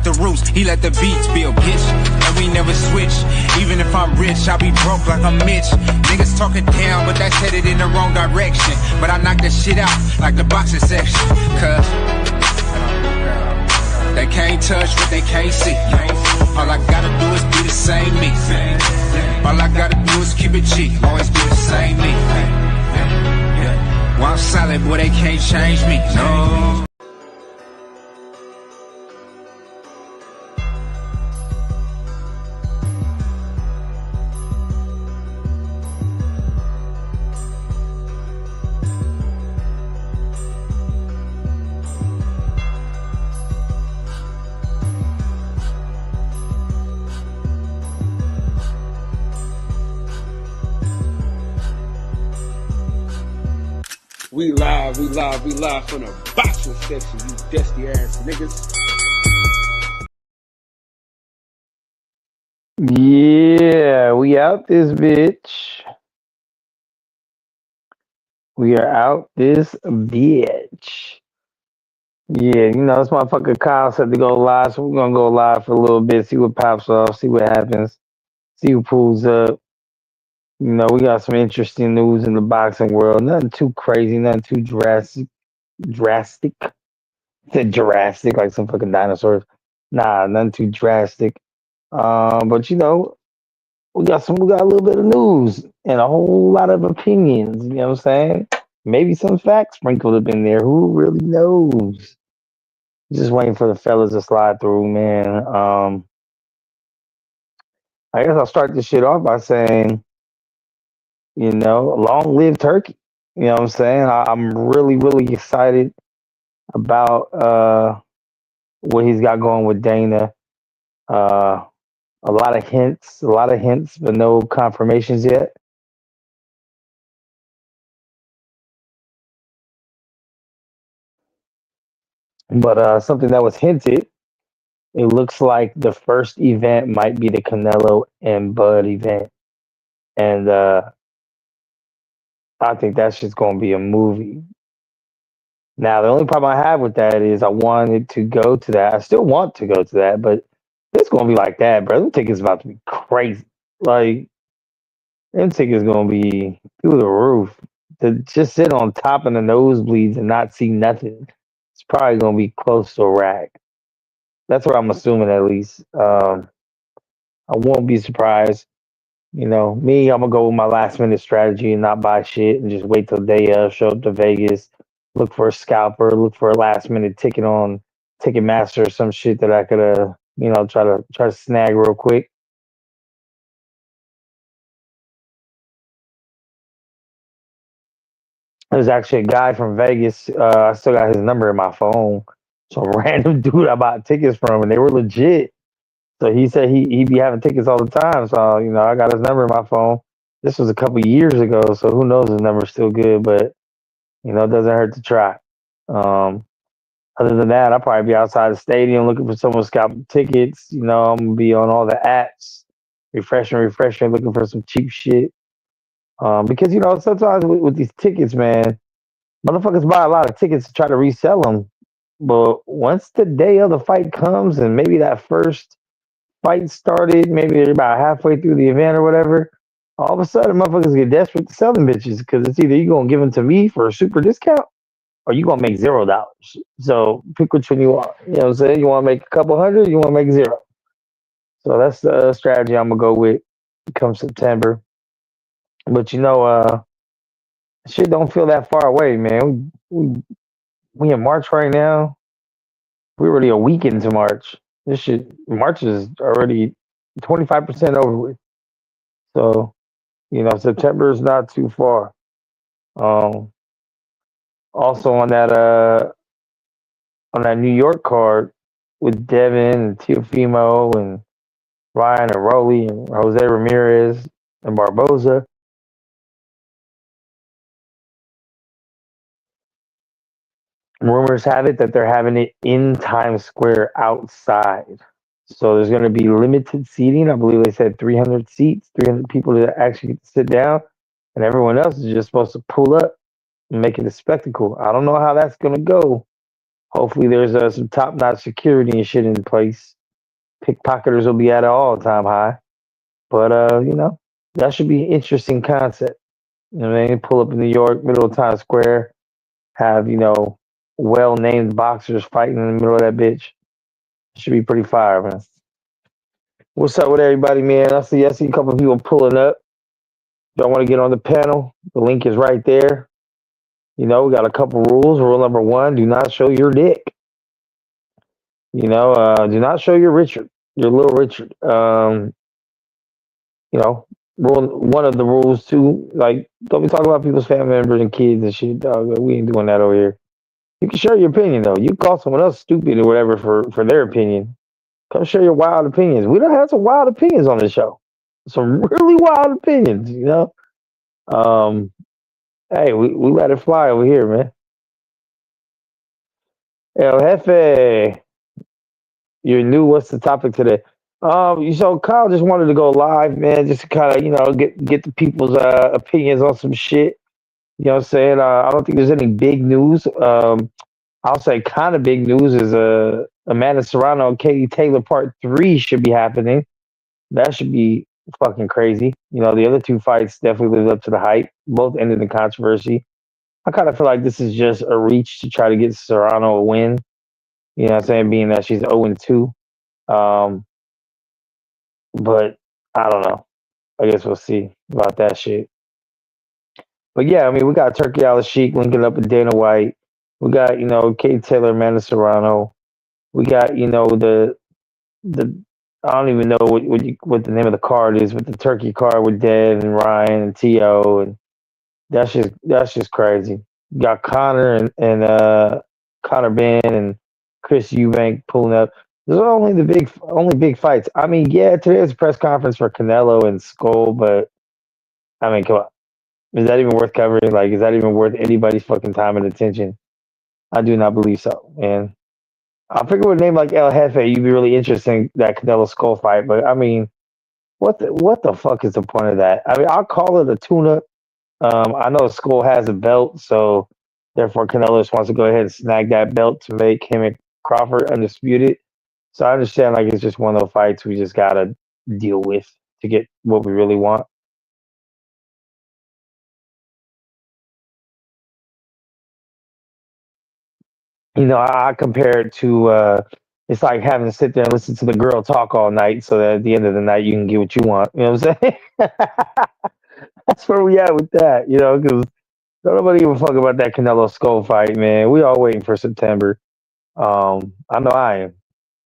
the roots, he let the beats build, bitch. And we never switch. Even if I'm rich, I'll be broke like I'm Mitch. Niggas talking down, but that's headed in the wrong direction. But I knock that shit out like the boxing section. Cause they can't touch what they can't see. All I gotta do is be the same me. All I gotta do is keep it cheap. Always be the same me. While I'm solid, boy, they can't change me. No. We live from the boxing section, you dusty ass niggas. Yeah, we out this bitch. We are out this bitch. Yeah, you know, this motherfucker Kyle said to go live, so we're gonna go live for a little bit, see what pops off, see what happens, see who pulls up. You know, we got some interesting news in the boxing world. Nothing too crazy, nothing too drastic. Said Jurassic, like some fucking dinosaurs. Nah, nothing too drastic. But you know, we got a little bit of news and a whole lot of opinions. You know what I'm saying? Maybe some facts sprinkled up in there. Who really knows? Just waiting for the fellas to slide through, man. I guess I'll start this shit off by saying, you know, long live Turkey. You know what I'm saying? I'm really, really excited about what he's got going with Dana. A lot of hints, but no confirmations yet. But something that was hinted, it looks like the first event might be the Canelo and Bud event. And I think that's just going to be a movie. Now, the only problem I have with that is I wanted to go to that. I still want to go to that, but it's going to be like that, bro. Them tickets about to be crazy. Like, them tickets going to be through the roof. To just sit on top of the nosebleeds and not see nothing, it's probably going to be close to a rack. That's what I'm assuming, at least. I won't be surprised. You know, me, I'm gonna go with my last minute strategy and not buy shit and just wait till day of, show up to Vegas, look for a scalper, look for a last minute ticket on Ticketmaster or some shit that I could you know, try to snag real quick. There's actually a guy from Vegas. I still got his number in my phone. Some random dude I bought tickets from, and they were legit. So he said he be having tickets all the time. So you know, I got his number in my phone. This was a couple years ago, so who knows his number's still good, but you know, it doesn't hurt to try. Um, Other than that, I'll probably be outside the stadium looking for someone scalping tickets. You know, I'm gonna be on all the apps, refreshing, looking for some cheap shit. Because you know, sometimes with these tickets, man, motherfuckers buy a lot of tickets to try to resell them. But once the day of the fight comes, and maybe that first fight started, maybe they're about halfway through the event or whatever, all of a sudden motherfuckers get desperate to sell them bitches because it's either you gonna give them to me for a super discount or you gonna make $0. So pick which one you want. You know what I'm saying? You wanna make a couple hundred, you wanna make zero. So that's the strategy I'm gonna go with come September. But you know, shit don't feel that far away, man. We in March right now. We're already a week into March. This shit, March is already 25% over with. So, you know, September is not too far. Um, Also on that New York card with Devin and Teofimo and Ryan and Rowley and Jose Ramirez and Barboza. Rumors have it that they're having it in Times Square outside. So there's going to be limited seating. I believe they said 300 seats, 300 people to actually get to sit down, and everyone else is just supposed to pull up and make it a spectacle. I don't know how that's going to go. Hopefully, there's some top-notch security and shit in place. Pickpocketers will be at an all-time high. But that should be an interesting concept. You know what I mean? Pull up in New York, middle of Times Square, have well-named boxers fighting in the middle of that bitch. Should be pretty fire, man. What's up with everybody, man? I see a couple of people pulling up. Y'all want to get on the panel? The link is right there. We got a couple rules. Rule number one: do not show your dick. Do not show your little Richard. You know, rule one of the rules too. Like, don't be talking about people's family members and kids and shit, dog. We ain't doing that over here. You can share your opinion though. You can call someone else stupid or whatever for their opinion. Come share your wild opinions. We don't have some wild opinions on the show. Some really wild opinions. Um, hey, we let it fly over here, man. El Jefe, you're new. What's the topic today? So Kyle just wanted to go live, man, just to kind of get the people's opinions on some shit. You know what I'm saying? I don't think there's any big news. I'll say kind of big news is Amanda Serrano and Katie Taylor Part 3 should be happening. That should be fucking crazy. The other two fights definitely lived up to the hype. Both ended in controversy. I kind of feel like this is just a reach to try to get Serrano a win. You know what I'm saying? Being that she's 0-2. But I don't know. I guess we'll see about that shit. But yeah, I mean, we got Turkey Al-Sheikh linking up with Dana White. We got, Katie Taylor, Amanda Serrano. We got, the I don't even know what the name of the card is, but the Turkey card with Dev and Ryan and T.O. and that's just crazy. You got Connor and Connor Ben and Chris Eubank pulling up. Those are only big fights. I mean, yeah, today's a press conference for Canelo and Skull, but I mean, come on. Is that even worth covering? Like, is that even worth anybody's fucking time and attention? I do not believe so. And I figure with a name like El Jefe, you'd be really interested in that Canelo Skull fight. But I mean, what the fuck is the point of that? I mean, I'll call it a tune-up. I know Skull has a belt, so therefore Canelo just wants to go ahead and snag that belt to make him and Crawford undisputed. So I understand, like, it's just one of those fights we just gotta deal with to get what we really want. I compare it to it's like having to sit there and listen to the girl talk all night, so that at the end of the night you can get what you want. You know what I'm saying? That's where we at with that. Because nobody give a fuck about that Canelo Skull fight, man. We all waiting for September. I know I am.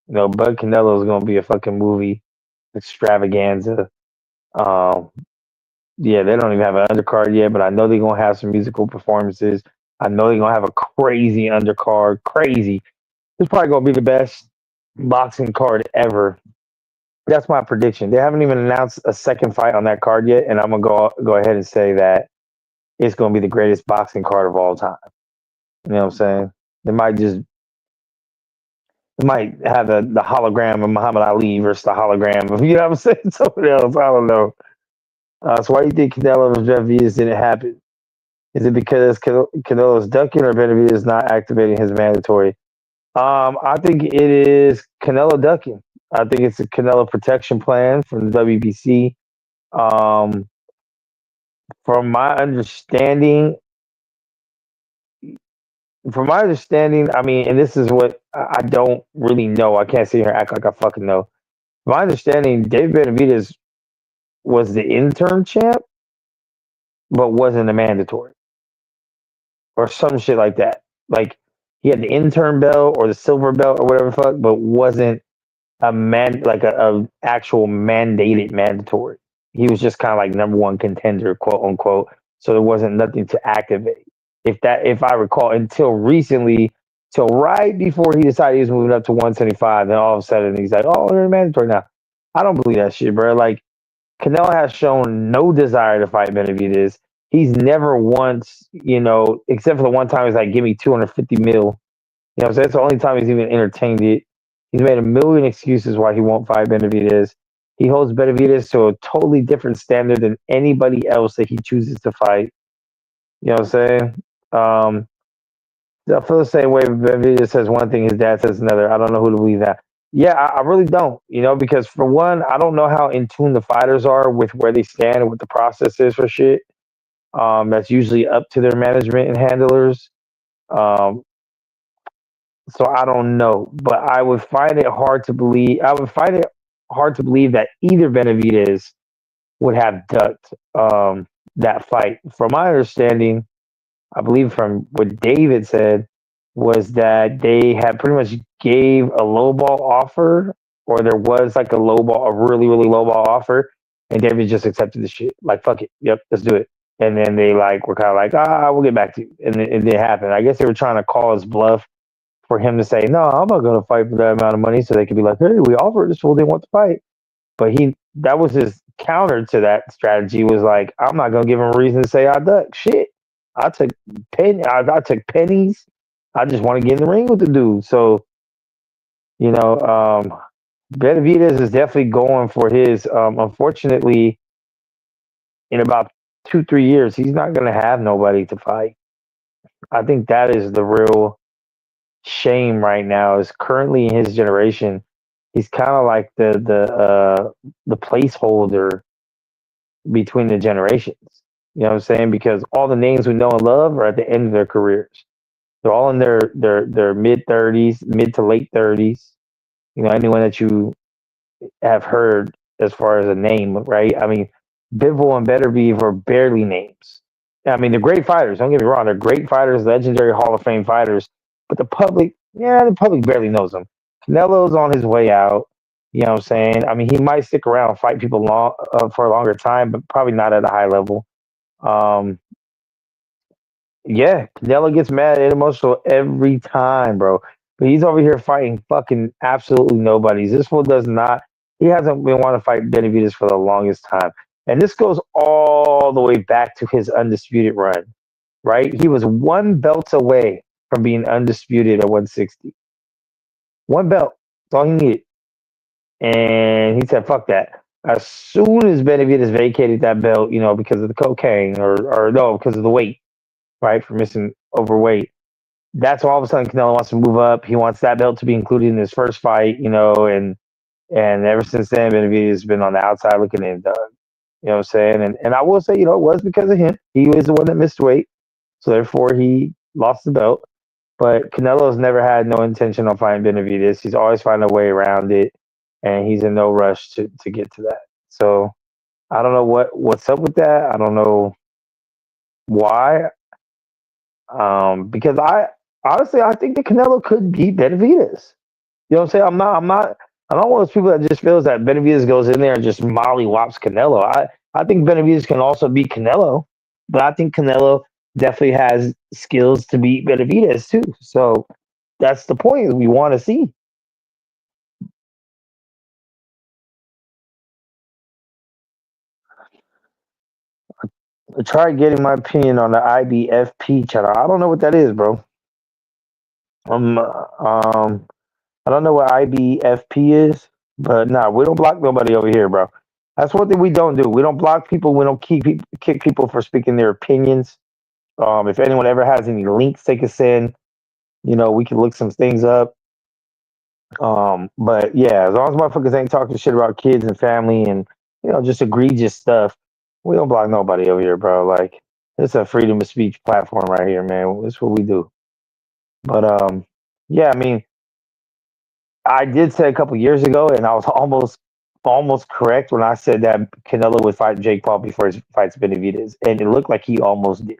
Bud Canelo is gonna be a fucking movie extravaganza. Um, yeah, they don't even have an undercard yet, but I know they're gonna have some musical performances. I know they're gonna have a crazy undercard. Crazy. It's probably gonna be the best boxing card ever. That's my prediction. They haven't even announced a second fight on that card yet, and I'm gonna go ahead and say that it's gonna be the greatest boxing card of all time. You know what I'm saying? They might have the hologram of Muhammad Ali versus the hologram of what I'm saying, someone else. I don't know. So why do you think Canelo versus Benavidez didn't happen? Is it because Canelo's ducking or Benavidez not activating his mandatory? I think it is Canelo ducking. I think it's a Canelo protection plan from the WBC. Um, from my understanding, I mean, and this is what I don't really know. I can't sit here and act like I fucking know. My understanding, David Benavidez was the interim champ, but wasn't a mandatory or some shit like that. Like, he had the intern belt or the silver belt or whatever the fuck, but wasn't a actual mandated mandatory. He was just kind of like number one contender, quote unquote. So there wasn't nothing to activate. If I recall, until recently, till right before he decided he was moving up to 175, then all of a sudden he's like, "Oh, they're mandatory now." I don't believe that shit, bro. Like, Canelo has shown no desire to fight Benavidez. He's never once, except for the one time he's like, "Give me 250 mil." You know what I'm saying? It's the only time he's even entertained it. He's made a million excuses why he won't fight Benavidez. He holds Benavidez to a totally different standard than anybody else that he chooses to fight. You know what I'm saying? I feel the same way. Benavidez says one thing, his dad says another. I don't know who to believe that. Yeah, I really don't. Because for one, I don't know how in tune the fighters are with where they stand and what the process is for shit. That's usually up to their management and handlers. Um, so I don't know, but I would find it hard to believe. I would find it hard to believe that either Benavidez would have ducked that fight. From my understanding, I believe from what David said, was that they had pretty much gave a lowball offer, or there was like a really, really lowball offer, and David just accepted the shit. Like, fuck it. Yep, let's do it. And then they like were kind of like, we'll get back to you. And it didn't happen. I guess they were trying to call his bluff for him to say, no, I'm not going to fight for that amount of money. So they could be like, hey, we offered this fool, they want to fight. But that was his counter to that strategy, was like, I'm not gonna give him a reason to say I duck. Shit, I took pennies. I just want to get in the ring with the dude. So you know, Benavidez is definitely going for his. Unfortunately, in about 2 3 years, he's not gonna have nobody to fight. I think that is the real shame right now. Is currently in his generation, he's kind of like the placeholder between the generations. You know what I'm saying? Because all the names we know and love are at the end of their careers. They're all in their mid 30s, mid to late 30s. Anyone that you have heard as far as a name, right? I mean, Bivol and Beterbiev are barely names. I mean, they're great fighters. Don't get me wrong; they're great fighters, legendary Hall of Fame fighters. But the public barely knows them. Canelo's on his way out. You know what I'm saying? I mean, he might stick around, fight people for a longer time, but probably not at a high level. Um, yeah, Canelo gets mad and emotional every time, bro. But he's over here fighting fucking absolutely nobodies. This fool does not. He hasn't been wanting to fight Benavidez for the longest time, and this goes all the way back to his undisputed run. Right? He was one belt away from being undisputed at 160. One belt. That's all he needed. And he said, fuck that. As soon as Benavidez vacated that belt, because of the cocaine or no, because of the weight, right, for missing overweight, that's when all of a sudden Canelo wants to move up. He wants that belt to be included in his first fight, and ever since then, Benavidez has been on the outside looking in, dog. You know what I'm saying? And I will say, it was because of him. He was the one that missed weight, so therefore he lost the belt. But Canelo's never had no intention on fighting Benavidez. He's always found a way around it, and he's in no rush to get to that. So I don't know what's up with that. I don't know why. Because I honestly I think that Canelo could beat Benavidez. You know what I'm saying? I'm not one of those people that just feels that Benavidez goes in there and just mollywops Canelo. I think Benavidez can also beat Canelo, but I think Canelo definitely has skills to beat Benavidez too. So that's the point that we want to see. I tried getting my opinion on the IBFP channel. I don't know what that is, bro. I don't know what IBFP is, but nah, we don't block nobody over here, bro. That's one thing we don't do. We don't block people. We don't kick people for speaking their opinions. If anyone ever has any links they can send, we can look some things up. But yeah, as long as motherfuckers ain't talking shit about kids and family and just egregious stuff, we don't block nobody over here, bro. Like, it's a freedom of speech platform right here, man. That's what we do. But yeah, I mean, I did say a couple years ago, and I was almost correct when I said that Canelo would fight Jake Paul before he fights Benavidez, and it looked like he almost did.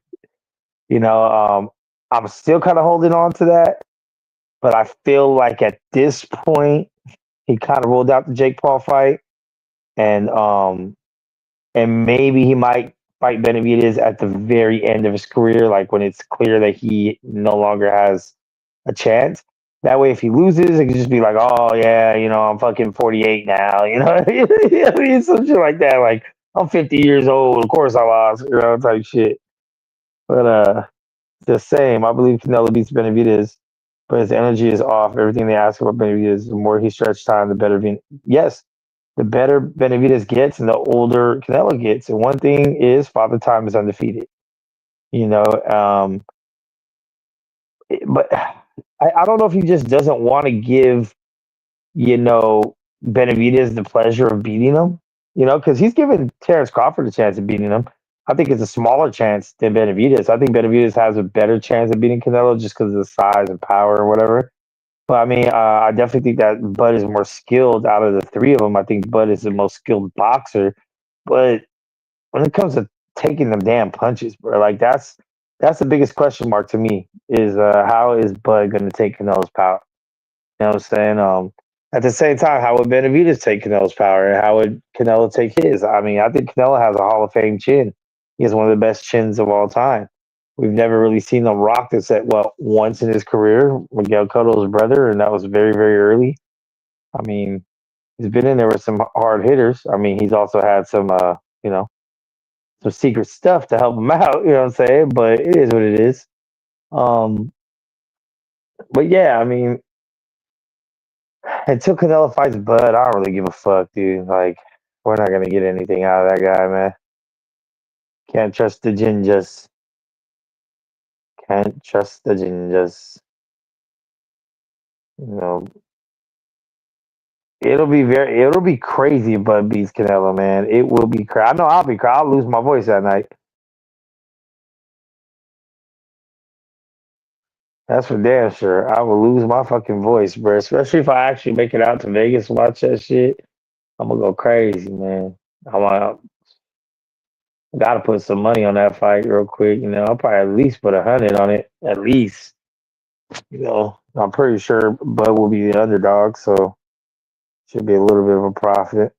You know, I'm still kind of holding on to that, but I feel like at this point he kind of ruled out the Jake Paul fight, and maybe he might fight Benavidez at the very end of his career, like when it's clear that he no longer has a chance. That way, if he loses, it can just be like, "Oh yeah, I'm fucking 48 now." I mean, some shit like that. Like, I'm 50 years old. Of course, I lost. Type shit. But the same. I believe Canelo beats Benavidez, but his energy is off. Everything they ask about Benavidez, the more he stretched time, the better. Yes, the better Benavidez gets, and the older Canelo gets. And one thing is, Father Time is undefeated. You know, but I don't know if he just doesn't want to give you know, Benavidez the pleasure of beating him. You know, because he's given Terrence Crawford a chance of beating him. I think it's a smaller chance than Benavidez. I think Benavidez has a better chance of beating Canelo just because of the size and power or whatever. But I mean, I definitely think that Bud is more skilled out of the three of them. I think Bud is the most skilled boxer. But when it comes to taking them damn punches, bro, like that's the biggest question mark to me is how is Bud going to take Canelo's power? You know what I'm saying? At the same time, how would Benavidez take Canelo's power, and how would Canelo take his? I mean, I think Canelo has a Hall of Fame chin. He has one of the best chins of all time. We've never really seen him rock this at well once in his career. Miguel Cotto's brother, and that was very very early. I mean, he's been in there with some hard hitters. I mean, he's also had some you know some secret stuff to help him out. You know what I'm saying? But it is what it is. Um, but yeah, I mean, until Canelo fights Bud, I don't really give a fuck, dude. Like, we're not gonna get anything out of that guy, man. Can't trust the gingers. Can't trust the gingers. You know, it'll be crazy if Bud beats Canelo, man. It will be crazy. I know I'll be crazy. I'll lose my voice that night. That's for damn sure. I will lose my fucking voice, bro. Especially if I actually make it out to Vegas and watch that shit. I'm gonna go crazy, man. I'm gonna gotta put some money on that fight real quick. You know, I'll probably at least put 100 on it. At least. You know, I'm pretty sure Bud will be the underdog, so should be a little bit of a profit.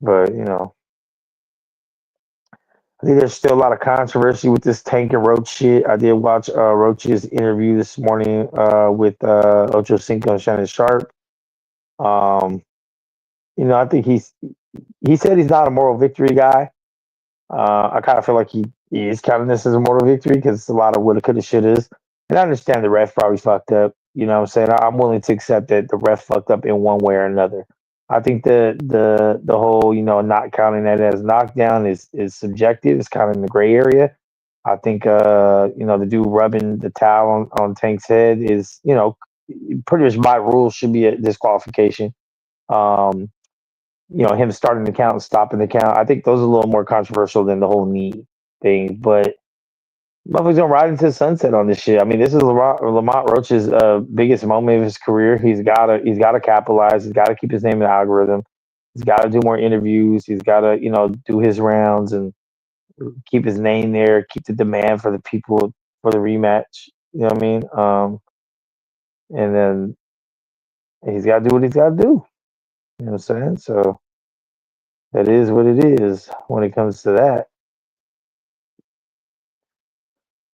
But you know, I think there's still a lot of controversy with this Tank and Roach shit. I did watch Roach's interview this morning with Ocho Cinco and Shannon Sharp. Um, you know, I think he said he's not a moral victory guy. I kind of feel like he is counting this as a moral victory because it's a lot of woulda, coulda, shouldas. And I understand the ref probably fucked up. You know what I'm saying? I'm willing to accept that the ref fucked up in one way or another. I think the whole not counting that as knockdown is subjective. It's kind of in the gray area. I think the dude rubbing the towel on Tank's head is pretty much by rules should be a disqualification. Um, him starting the count and stopping the count. I think those are a little more controversial than the whole knee thing. But motherfuckers gonna ride into the sunset on this shit. I mean, this is Lamont Roach's biggest moment of his career. He's gotta capitalize. He's gotta keep his name in the algorithm. He's gotta do more interviews. He's gotta do his rounds and keep his name there. Keep the demand for the people for the rematch. You know what I mean? And then he's gotta do what he's gotta do. You know what I'm saying? So that is what it is when it comes to that.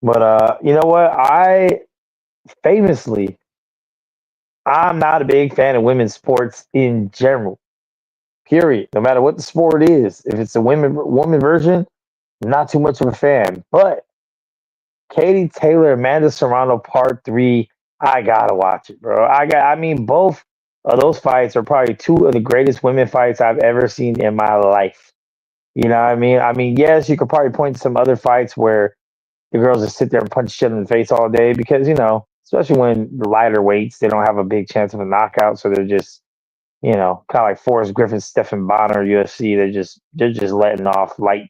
But you know what? Famously, I'm not a big fan of women's sports in general. Period. No matter what the sport is, if it's a woman version, not too much of a fan. But Katie Taylor, Amanda Serrano, Part 3, I gotta watch it, bro. I mean, both of those fights are probably two of the greatest women fights I've ever seen in my life. You know what I mean? I mean, yes, you could probably point to some other fights where the girls just sit there and punch shit in the face all day because, especially when the lighter weights, they don't have a big chance of a knockout. So they're just, kind of like Forrest Griffin, Stephen Bonner, UFC. They're just letting off light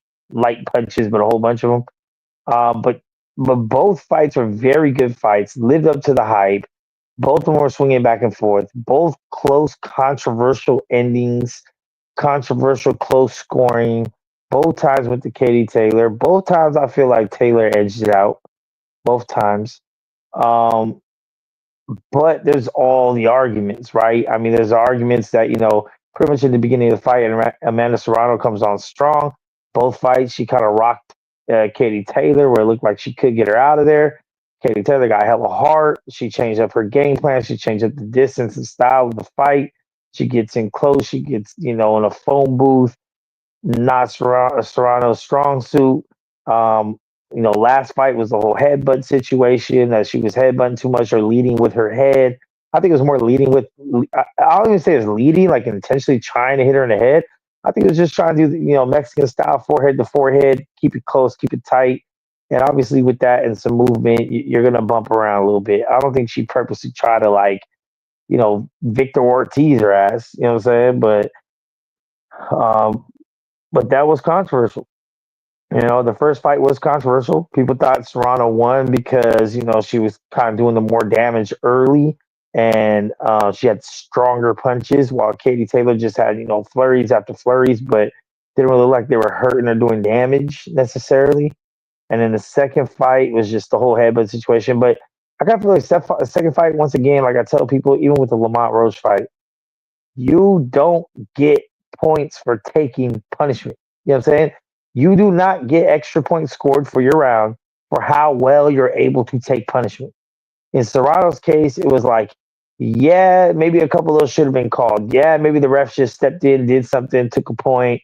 punches, but a whole bunch of them. But both fights were very good fights, lived up to the hype. Both of them were swinging back and forth. Both close, controversial endings, controversial close scoring. Both times went to Katie Taylor. Both times I feel like Taylor edged it out. Both times. Um, but there's all the arguments, right? I mean, there's arguments that, pretty much in the beginning of the fight, and Amanda Serrano comes on strong. Both fights, she kind of rocked Katie Taylor, where it looked like she could get her out of there. Katie Taylor got hella heart. She changed up her game plan. She changed up the distance and style of the fight. She gets in close. She gets, in a phone booth, not Serrano's strong suit. Last fight was the whole headbutt situation that she was headbutting too much or leading with her head. I think it was more leading with. I don't even say it's leading, like intentionally trying to hit her in the head. I think it was just trying to do, Mexican style forehead to forehead, keep it close, keep it tight. And obviously, with that and some movement, you're gonna bump around a little bit. I don't think she purposely tried to like, Victor Ortiz her ass. You know what I'm saying? Um, but that was controversial. The first fight was controversial. People thought Serrano won because she was kind of doing the more damage early, and she had stronger punches, while Katie Taylor just had flurries after flurries, but didn't really look like they were hurting or doing damage necessarily. And then the second fight was just the whole headbutt situation. But I kind of feel like the second fight, once again, like I tell people, even with the Lamont Roach fight, you don't get points for taking punishment. You know what I'm saying? You do not get extra points scored for your round for how well you're able to take punishment. In Serrano's case, it was like, yeah, maybe a couple of those should have been called. Yeah, maybe the ref just stepped in, did something, took a point,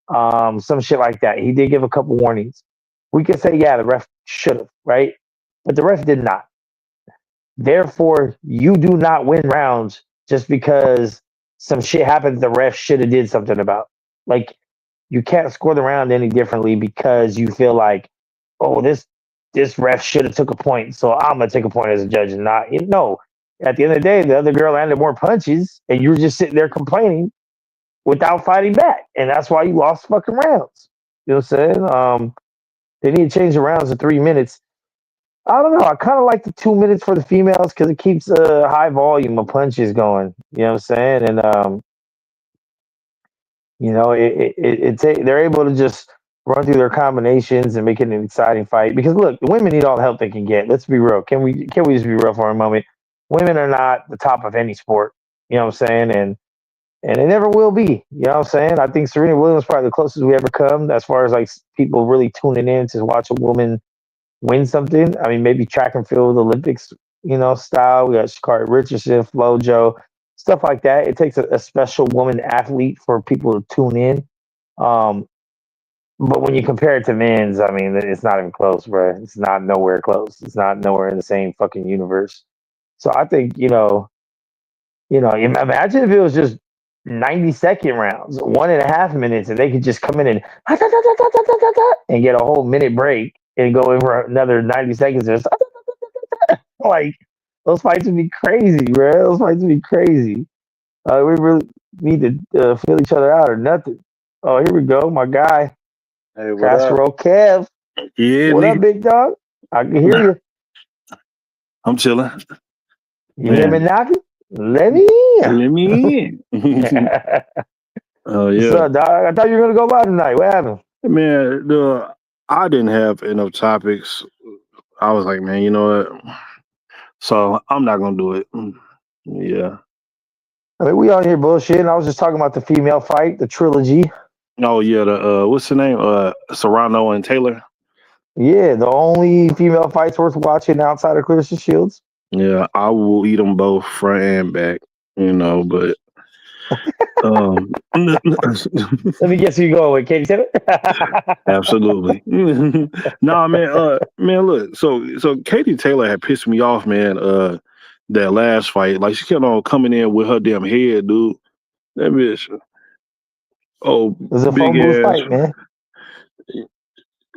some shit like that. He did give a couple warnings. We could say, yeah, the ref should have, right? But the ref did not. Therefore, you do not win rounds just because some shit happened the ref should have did something about. Like, you can't score the round any differently because you feel like, oh, this ref should have took a point, so I'm gonna take a point as a judge and not. No, at the end of the day, the other girl landed more punches, and you were just sitting there complaining without fighting back, and that's why you lost fucking rounds. You know what I'm saying? They need to change the rounds to 3 minutes. I don't know. I kind of like the 2 minutes for the females because it keeps a high volume of punches going. You know what I'm saying? And they're able to just run through their combinations and make it an exciting fight. Because look, the women need all the help they can get. Let's be real. Can we just be real for a moment? Women are not the top of any sport. You know what I'm saying? And they never will be. You know what I'm saying? I think Serena Williams is probably the closest we ever come as far as like people really tuning in to watch a woman win something. I mean, maybe track and field Olympics, style. We got Sha'Carri Richardson, FloJo, stuff like that. It takes a special woman athlete for people to tune in. But when you compare it to men's, I mean, it's not even close, bro. It's not nowhere close. It's not nowhere in the same fucking universe. So I think, imagine if it was just 90-second rounds, 1.5 minutes, and they could just come in and get a whole minute break and go in for another 90 seconds. Like, those fights would be crazy, bro. Those fights would be crazy. We really need to fill each other out or nothing. Oh, here we go, my guy. Hey, what Casserole up? Kev. Yeah, What up, big dog? I can hear you. I'm chilling. You hear me knocking? Let me in. Let me in. Oh yeah. So, dog, I thought you were gonna go live tonight. What happened? Man, I didn't have enough topics. I was like, man, you know what? So I'm not gonna do it. Yeah. I mean, we on here bullshitting. I was just talking about the female fight, the trilogy. Oh yeah, the what's the name? Serrano and Taylor. Yeah, the only female fights worth watching outside of Clarissa Shields. Yeah, I will eat them both front and back, but let me guess who you going with, Katie Taylor? Absolutely. Nah, man, look, so Katie Taylor had pissed me off, man, that last fight. Like, she kept on coming in with her damn head, dude. That bitch. Oh, it was a big fun ass fight, man.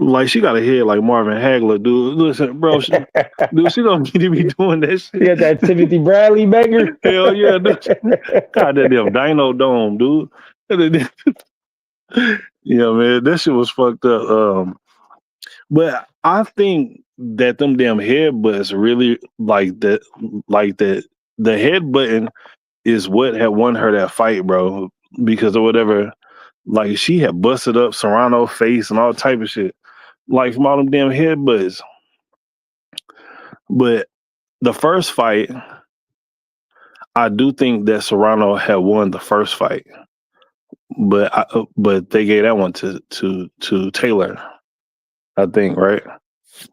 Like, she got a head like Marvin Hagler, dude. Listen, bro, she don't need to be doing that shit. You got that Timothy Bradley banger? Hell yeah, dude. God, that damn Dino Dome, dude. Yeah, man, that shit was fucked up. But I think that them damn headbutts really the headbutting is what had won her that fight, bro. Because of whatever, like, she had busted up Serrano's face and all type of shit. Like, from all them damn headbutts. But the first fight, I do think that Serrano had won the first fight. But they gave that one to Taylor, I think, right?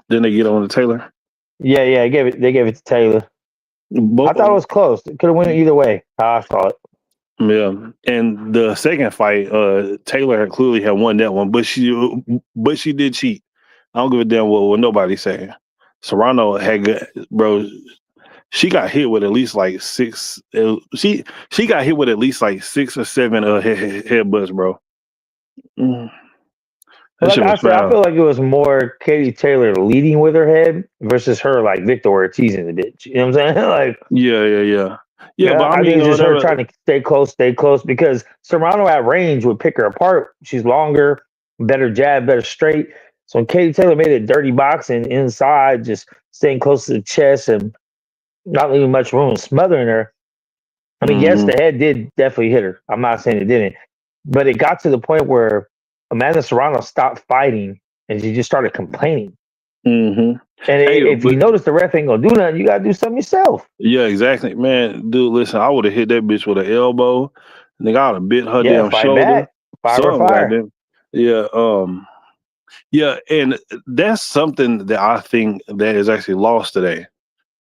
Didn't they get on to Taylor? Yeah, they gave it to Taylor. I thought it was close. It could have went either way. I thought. Yeah, and the second fight, Taylor had clearly had won that one, but she did cheat. I don't give a damn what nobody's saying. Serrano had bro. She got hit with at least like six. She got hit with at least like 6 or 7 headbutts, bro. That Like shit I was said, I foul. feel like it was more Katie Taylor leading with her head versus her like Victor Ortiz in the bitch. You know what I'm saying? Like, Yeah. But yeah, I I think mean, it's just her whatever. trying to stay close because Serrano at range would pick her apart. She's longer, better jab, better straight. So when Katie Taylor made it dirty boxing inside, just staying close to the chest and not leaving much room, smothering her. I mean, yes, Hmm. the head did definitely hit her. I'm not saying it didn't, but it got to the point where Amanda Serrano stopped fighting and she just started complaining. Hmm. And Hey, if you but notice the ref ain't gonna do nothing, you gotta do something yourself. yeah, exactly, man. Dude, listen, I would have hit that bitch with an elbow. Nigga, I would have bit her Yeah, damn fight shoulder. back, fire or Something, fire. goddamn. Yeah. Yeah, and that's something that I think that is actually lost today.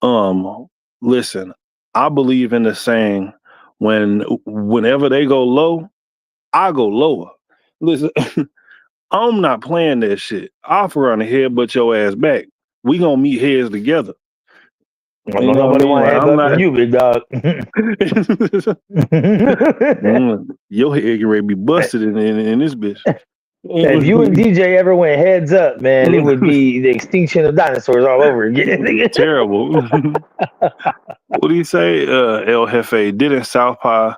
Um, Listen, I believe in the saying whenever they go low, I go lower. Listen, I'm not playing that shit. I'll run the head but your ass back. We gonna meet heads together. I You know know what I nobody mean? want to Like I'm headbutt not. you, big dog. Your head can ready to be busted in this bitch. If you and DJ ever went heads up, man, it would be the extinction of dinosaurs all over again. Terrible. What do you say? El Jefe, didn't Southpaw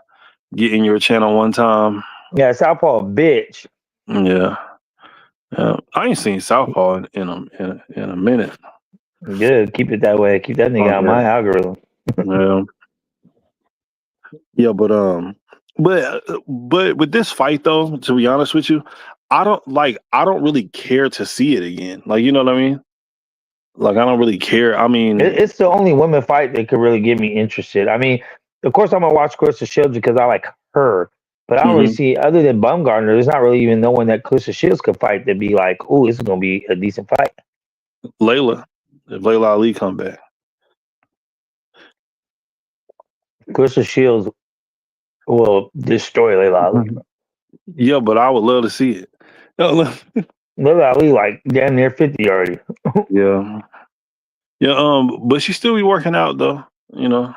get in your channel one time? Yeah, Southpaw bitch. Yeah. Yeah. I ain't seen Southpaw in a minute. Good, keep it that way. Keep that nigga out of Okay. my algorithm. Yeah. Yeah, but with this fight though, to be honest with you, I don't really care to see it again. Like, you know what I mean? Like, I don't really care. I mean, It's the only women fight that could really get me interested. I mean, of course, I'm gonna watch Clarissa Shields because I like her, but I don't really mhm. see other than Bumgarner. There's not really even no one that Clarissa Shields could fight to be like, oh, this is gonna be a decent fight. Layla, if Layla Ali come back. Clarissa Shields will destroy Layla Ali. Yeah, but I would love to see it. Layla Ali like damn near 50 already. Yeah. Yeah, but she still be working out though, you know.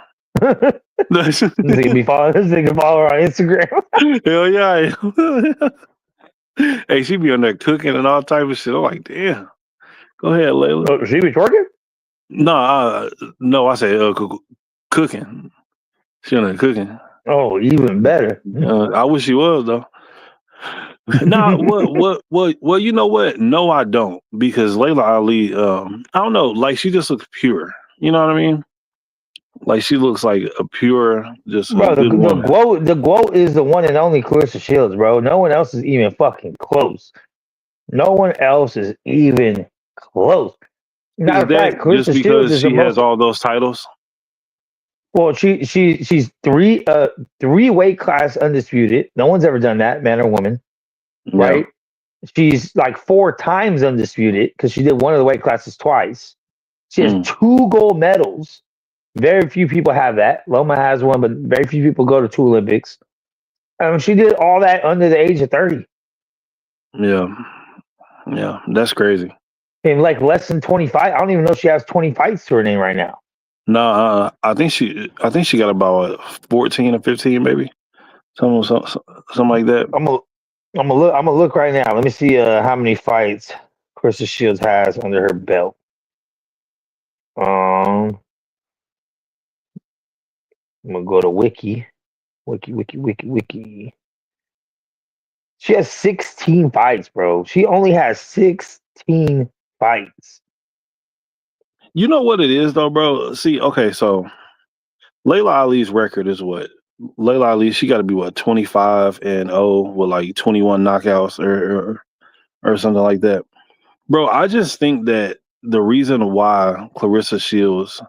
This nigga follow her on Instagram. Hell yeah. Hey, she be on there cooking and all type of shit. I'm like, damn. Go ahead, Layla. Oh, she be twerking? No, I say cooking. She on there cooking. Oh, even better. I wish she was though. Nah, well, you know what? No, I don't, because Layla Ali, I don't know, like she just looks pure. You know what I mean? Like she looks like a pure, just a Bro, good woman. the GWOAT is the one and only Clarissa Shields, bro. No one else is even fucking close. No one else is even close. Matter Is of that fact, just Clarissa Shields because is the she has most all those titles? well. She's three weight class undisputed. No one's ever done that, man or woman, Yeah. right? She's like 4 times undisputed because she did one of the weight classes twice. She has Mm. 2 gold medals. Very few people have that. Loma has one, but very few people go to 2 Olympics. She did all that under the age of 30 Yeah. Yeah. That's crazy. in like less than 25. I don't even know if she has 20 fights to her name right now. No, I think she got about 14 or 15, maybe. Something like that. I'm gonna look right now. Let me see how many fights Clarissa Shields has under her belt. I'm gonna go to Wiki. She has 16 fights, bro. She only has 16 fights. You know what it is though, bro? See, okay, so Layla Ali's record is what? Layla Ali, she got to be what, 25-0 with like 21 knockouts or something like that. Bro, I just think that the reason why Clarissa Shields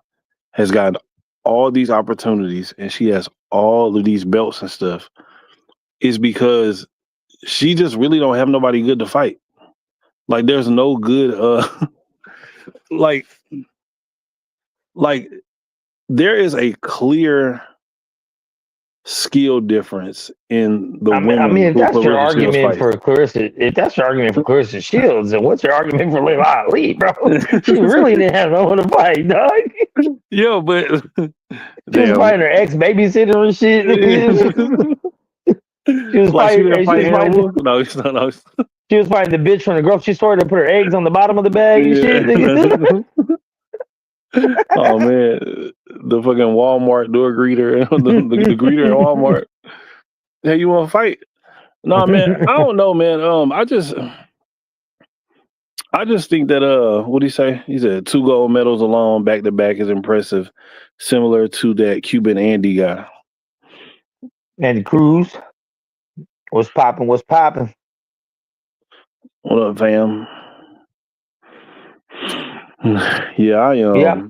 has gotten all these opportunities and she has all of these belts and stuff is because she just really don't have nobody good to fight. Like there's no good like there is a clear skill difference in the I mean, women if who that's your Clarissa Shields argument fights. for Clarissa Shields, then what's your argument for Layla Ali, bro? She really didn't have no one to fight, dog. Yeah, but She was fighting her ex babysitter and shit. She was like she fighting. didn't She fight was Aaron fighting. Wolf? No, it's not. No. She was fighting the bitch from the grocery store that put her eggs on the bottom of the bag and shit. Nigga. Oh man, the fucking Walmart door greeter, the greeter at Walmart. Hey, you want to fight? No, man, I don't know, man. I just think that what did he say? He said 2 gold medals alone back to back is impressive, similar to that Cuban Andy guy. And Cruz, what's popping? What's popping? What up, fam? Yeah, Yeah.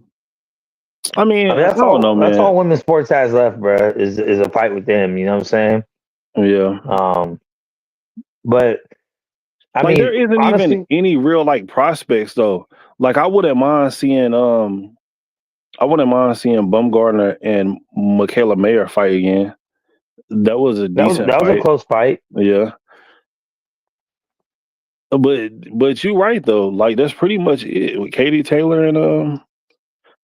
I mean, that's I don't know, man. That's all women's sports has left, bro. Is a fight with them. You know what I'm saying? Yeah. But I mean, there isn't honestly, even any real like prospects though. Like I wouldn't mind seeing Bumgarner and Michaela Mayer fight again. That was a decent that was fight. a close fight. Yeah. But you're right though. Like that's pretty much it with Katie Taylor and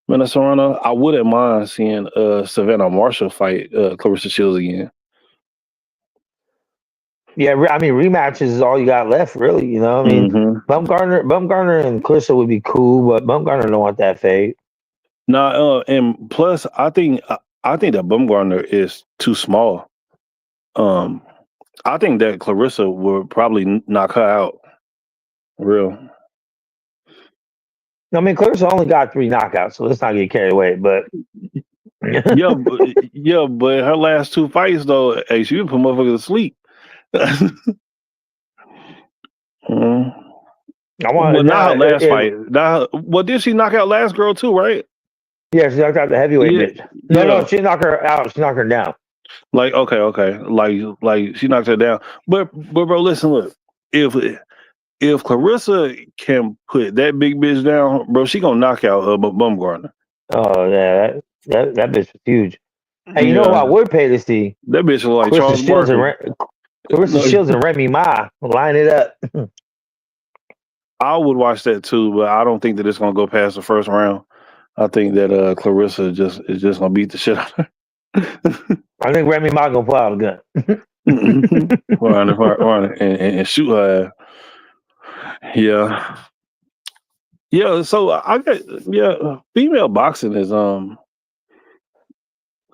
Minnesota. I wouldn't mind seeing Savannah Marshall fight Clarissa Shields again. Yeah, I mean rematches is all you got left, really. You know, I mean, Bumgarner and Clarissa would be cool, but Bumgarner don't want that fade. No, and plus, I think that Bumgarner is too small. I think that Clarissa would probably knock her out. Real. I mean, Clarissa only got 3 knockouts, so let's not get carried away. But but her last 2 fights though, hey, she put motherfuckers to sleep. I want not her last fight. Well, did she knock out last girl too? Right? Yeah, she knocked out the heavyweight bitch. No, she knocked her out. She knocked her down. Like okay, like she knocked her down. But bro, listen, look, if Clarissa can put that big bitch down, bro, she gonna knock out Bumgarner. Oh yeah, that bitch was huge. Hey, you know what I would pay to see? That bitch was like Clarissa Shields and Remy Ma line it up. I would watch that too, but I don't think that it's gonna go past the first round. I think that Clarissa is just gonna beat the shit out of her. I think Remy Ma gonna pull out a gun. and shoot her. Yeah. So I got female boxing is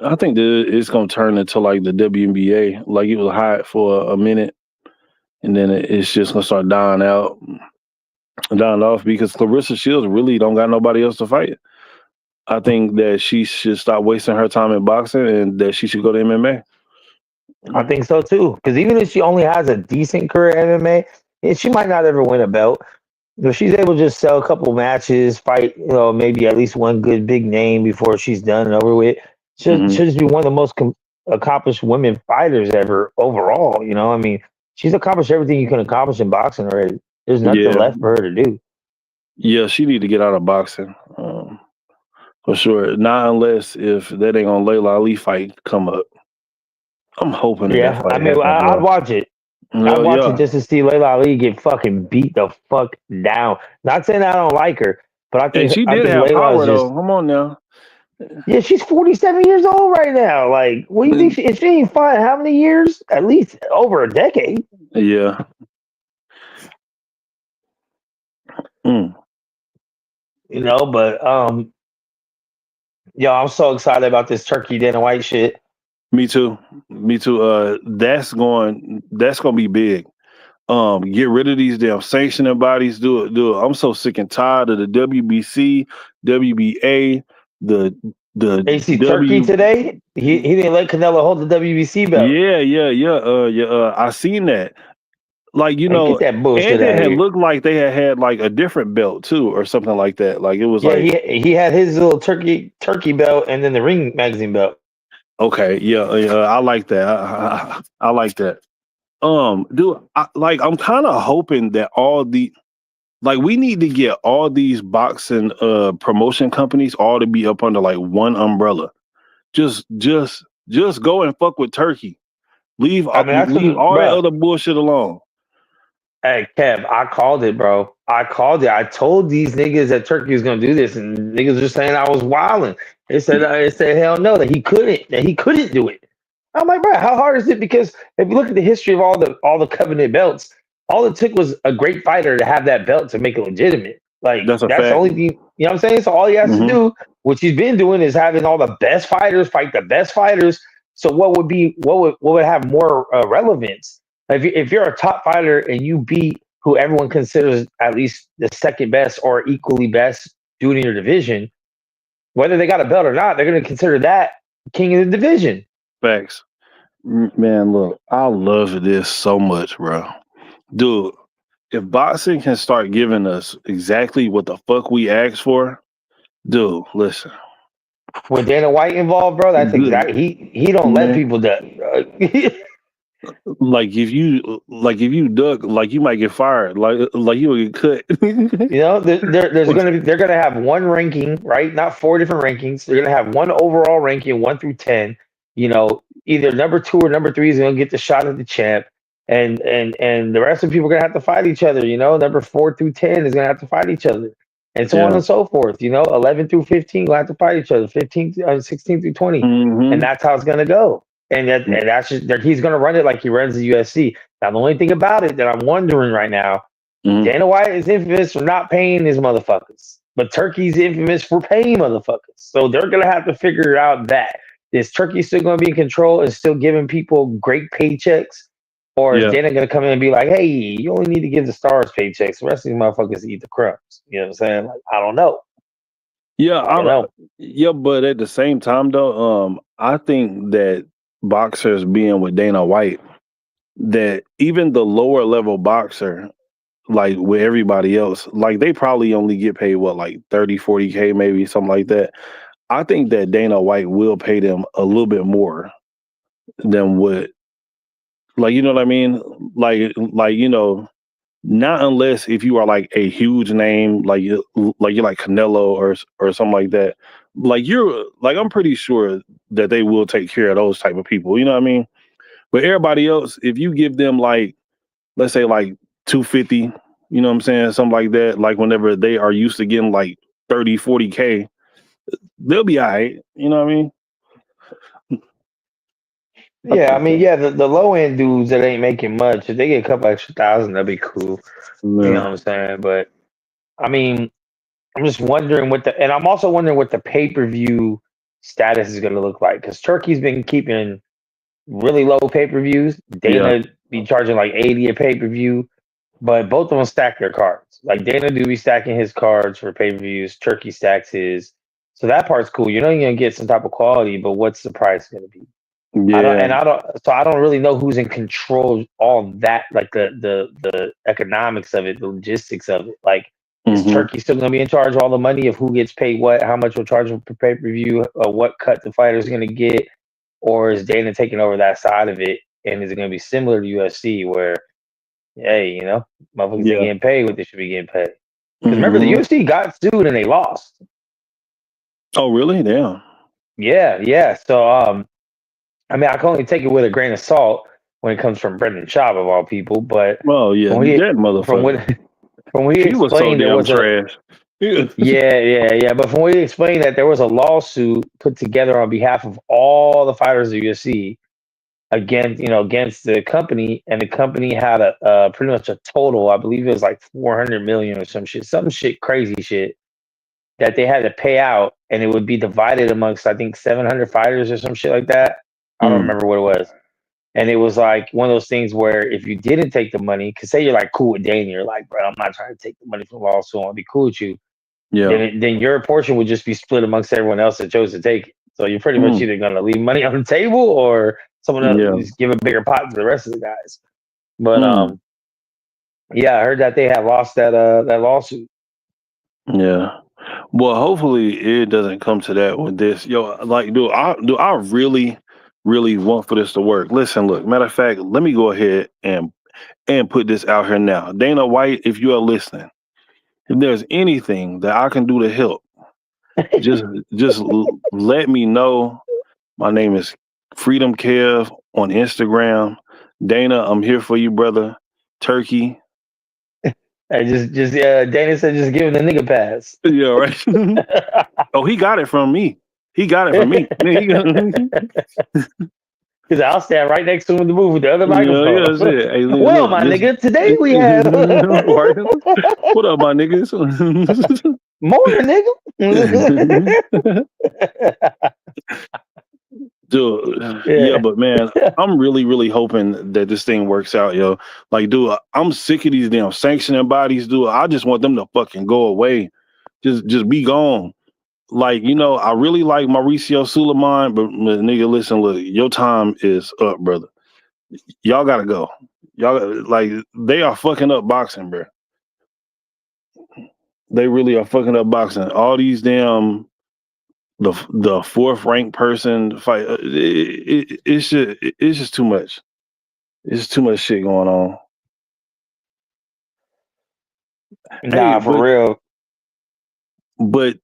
I think that it's gonna turn into like the WNBA. Like it was hot for a minute, and then it's just gonna start dying off because Clarissa Shields really don't got nobody else to fight. I think that she should stop wasting her time in boxing and that she should go to MMA. I think so too. Because even if she only has a decent career in MMA, she might not ever win a belt. If she's able to just sell a couple matches, fight, maybe at least one good big name before she's done and over with, she'll just be one of the most accomplished women fighters ever overall. You know, I mean, she's accomplished everything you can accomplish in boxing already. There's nothing left for her to do. Yeah, she need to get out of boxing. For sure. Not unless if that ain't gonna Layla Ali fight come up. I'm hoping that fight happens, I'd watch it. I'd watch it just to see Layla Ali get fucking beat the fuck down. Not saying I don't like her, but I think she did have power though. Come on now. Yeah, she's 47 years old right now. Like, what do you think? If she ain't fought how many years? At least over a decade. Yeah. You know, but I'm so excited about this Turkey Dana White shit. Me too. That's gonna be big. Get rid of these damn sanctioning bodies. Do it. I'm so sick and tired of the WBC, WBA, the AC Turkey today. He didn't let Canelo hold the WBC belt. Yeah. I seen that. Like, you know, get that bullshit and it had looked like they had like a different belt too, or something like that. Like it was he had his little turkey belt and then the Ring magazine belt. Okay, yeah, I like that. I like that. Dude, I'm kind of hoping that we need to get all these boxing promotion companies all to be up under like one umbrella. Just go and fuck with Turkey. Leave all that other bullshit alone. Hey, Kev, I called it, bro. I told these niggas that Turkey was gonna do this, and niggas were saying I was wilding. They said hell no, that he couldn't do it. I'm like, bro, how hard is it? Because if you look at the history of all the covenant belts, all it took was a great fighter to have that belt to make it legitimate. Like That's a that's the fact. only thing, you know what I'm saying? So all he has to Mhm. do, which he's been doing, is having all the best fighters fight the best fighters. So what would have more relevance? If you're a top fighter and you beat who everyone considers at least the second best or equally best dude in your division, whether they got a belt or not, they're going to consider that king of the division. Facts. Man, look, I love this so much, bro. Dude, if boxing can start giving us exactly what the fuck we asked for, dude, listen. With Dana White involved, bro, that's Good, exactly he don't let man. people duck. Bro. If you duck, like you might get fired, like you will get cut. You know, they're gonna have one ranking, right? Not four different rankings. They're gonna have one overall ranking, 1 through 10. You know, either number two or number three is gonna get the shot at the champ, and the rest of the people are gonna have to fight each other. You know, number 4 through 10 is gonna have to fight each other, and so on Yeah. and so forth. You know, 11 through 15 will have to fight each other. 16 through 20, and Hmm. that's how it's gonna go. And that's just he's gonna run it like he runs the UFC. Now, the only thing about it that I'm wondering right now. Hmm. Dana White is infamous for not paying his motherfuckers, but Turkey's infamous for paying motherfuckers. So they're gonna have to figure out that is Turkey still gonna be in control and still giving people great paychecks, or is Yeah. Dana gonna come in and be like, "Hey, you only need to give the stars paychecks. The rest of these motherfuckers eat the crumbs." You know what I'm saying? Like, I don't know. Yeah, I don't know. yeah, but at the same time though, I think that boxers being with Dana White, that even the lower level boxer, like with everybody else, like they probably only get paid what, like 30, 40K, maybe something like that. I think that Dana White will pay them a little bit more than what, like, you know what I mean? Not unless if you are like a huge name, like you're like Canelo or something like that. I'm pretty sure that they will take care of those type of people. You know what I mean? But everybody else, if you give them like, let's say like 250, you know what I'm saying, something like that, like whenever they are used to getting like 30, 40K, they'll be all right. You know what I mean? I Yeah, I think mean, so. yeah, the low end dudes that ain't making much, if they get a couple extra thousand, that'd be cool. You know what Yeah. I'm saying? But I mean, I'm just wondering and I'm also wondering what the pay per view status is going to look like because Turkey's been keeping really low pay per views. Yeah. Dana be charging like 80 a pay per view, but both of them stack their cards. Like Dana do be stacking his cards for pay per views. Turkey stacks his, so that part's cool. You know you're gonna get some type of quality, but what's the price going to be? Yeah. I don't really know who's in control of all that, like the economics of it, the logistics of it. Like, is Hmm. Turkey still gonna be in charge of all the money of who gets paid what, how much we'll charge them per pay per view, or what cut the fighter's gonna get, or is Dana taking over that side of it? And is it gonna be similar to UFC where, hey, motherfuckers ain't Yeah. getting paid what they should be getting paid? Because remember, the Hmm. UFC got sued and they lost. Oh, really? Damn. Yeah, yeah. So I mean, I can only take it with a grain of salt when it comes from Brendan Schaub of all people, but Oh, yeah. from what he That from motherfucker. what from what he He was so explained, there damn was a trash. Yeah. yeah. But from what he explained, that there was a lawsuit put together on behalf of all the fighters of the UFC against the company, and the company had a pretty much a total. I believe it was like 400 million or some shit, crazy shit that they had to pay out, and it would be divided amongst I think 700 fighters or some shit like that. I don't Mm. remember what it was. And it was like one of those things where if you didn't take the money, because say you're like cool with Dana, you're like, bro, I'm not trying to take the money from the lawsuit, I want to be cool with you. Yeah. Then your portion would just be split amongst everyone else that chose to take it. So you're pretty much Mm. either gonna leave money on the table or someone else Yeah. just give a bigger pot to the rest of the guys. But Mm. yeah, I heard that they had lost that lawsuit. Yeah. Well, hopefully it doesn't come to that with this. Yo, like, do I really, really want for this to work? Listen, look, matter of fact, let me go ahead and put this out here now. Dana White, if you are listening, if there's anything that I can do to help, just let me know. My name is Freedom Kev on Instagram. Dana, I'm here for you, brother. Turkey. I just Dana said just give him the nigga pass. Yeah, right. Oh, he got it from me. He got it from me. He got- Because I'll stand right next to him in the booth with the other Yeah, microphone. shit. Hey, look, Well, look, my this- nigga, today we have Right? What up, my niggas? morning, nigga. Dude, yeah, Yeah. but man, I'm really, really hoping that this thing works out, yo. Like, dude, I'm sick of these damn sanctioning bodies, dude. I just want them to fucking go away. Just be gone. Like, you know, I really like Mauricio Suleiman, but nigga, listen, look, your time is up, brother. Y'all gotta go. Y'all like they are fucking up boxing, bro. They really are fucking up boxing. All these damn the fourth ranked person fight. It's just too much. It's too much shit going on. Nah, for real. But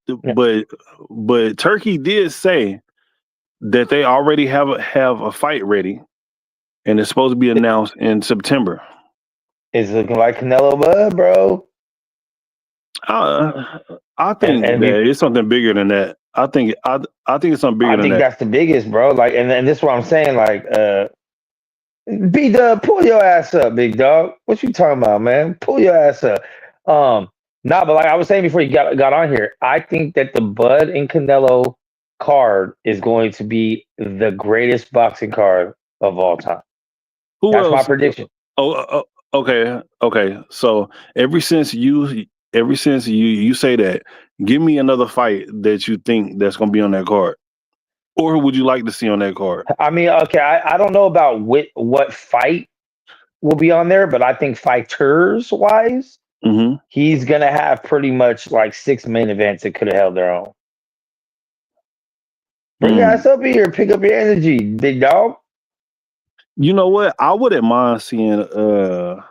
Turkey did say that they already have a fight ready, and it's supposed to be announced in September. It's looking like Canelo Bud, bro. I think that it's something bigger than that. I think it's something bigger than that. I think that's the biggest, bro. Like, and this is what I'm saying. Like, B-Dub, pull your ass up, big dog. What you talking about, man? Pull your ass up. Nah, but like I was saying before you got on here, I think that the Bud and Canelo card is going to be the greatest boxing card of all time. That's my prediction. Oh, okay. So ever since you say that, give me another fight that you think that's going to be on that card, or who would you like to see on that card? I mean, okay, I don't know about what fight will be on there, but I think fighters wise, he's gonna have pretty much like 6 main events that could have held their own. Bring your ass up here, pick up your energy, big dog. You know what? I wouldn't mind seeing David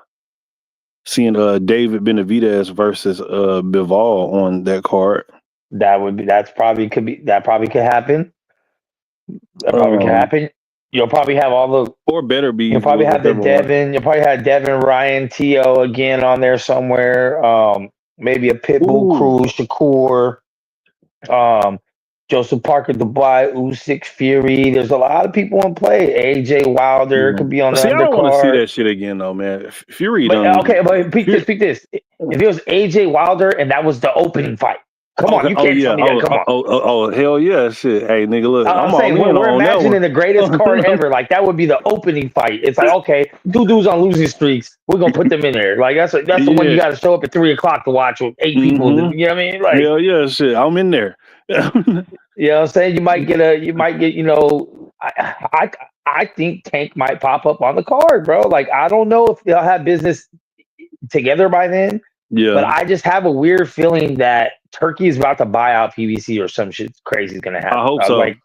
Benavidez versus Bivol on that card. That probably could happen. That probably could happen. You'll probably have all the or better be. You'll probably have Devin. You'll probably have Devin, Ryan, T.O. again on there somewhere. Maybe a Pitbull, Cruz, Shakur, Joseph Parker, Dubois, Usyk, Fury. There's a lot of people in play. AJ Wilder could be on the undercard. I don't want to see that shit again, though, man. Fury. But peek this. If it was AJ Wilder and that was the opening fight. Come on, you can't tell me that. Come on. Oh, hell yeah, shit. Hey, nigga, look. I'm saying we're imagining the greatest card ever. Like that would be the opening fight. It's like, okay, two dudes on losing streaks. We're gonna put them in there. Like that's the one you got to show up at 3:00 to watch with 8 people. You know what I mean? Like hell yeah, shit. I'm in there. You know what I'm saying? You might get. I think Tank might pop up on the card, bro. Like I don't know if they'll have business together by then. Yeah. But I just have a weird feeling that Turkey is about to buy out PBC or some shit crazy is going to happen. I hope so. Like,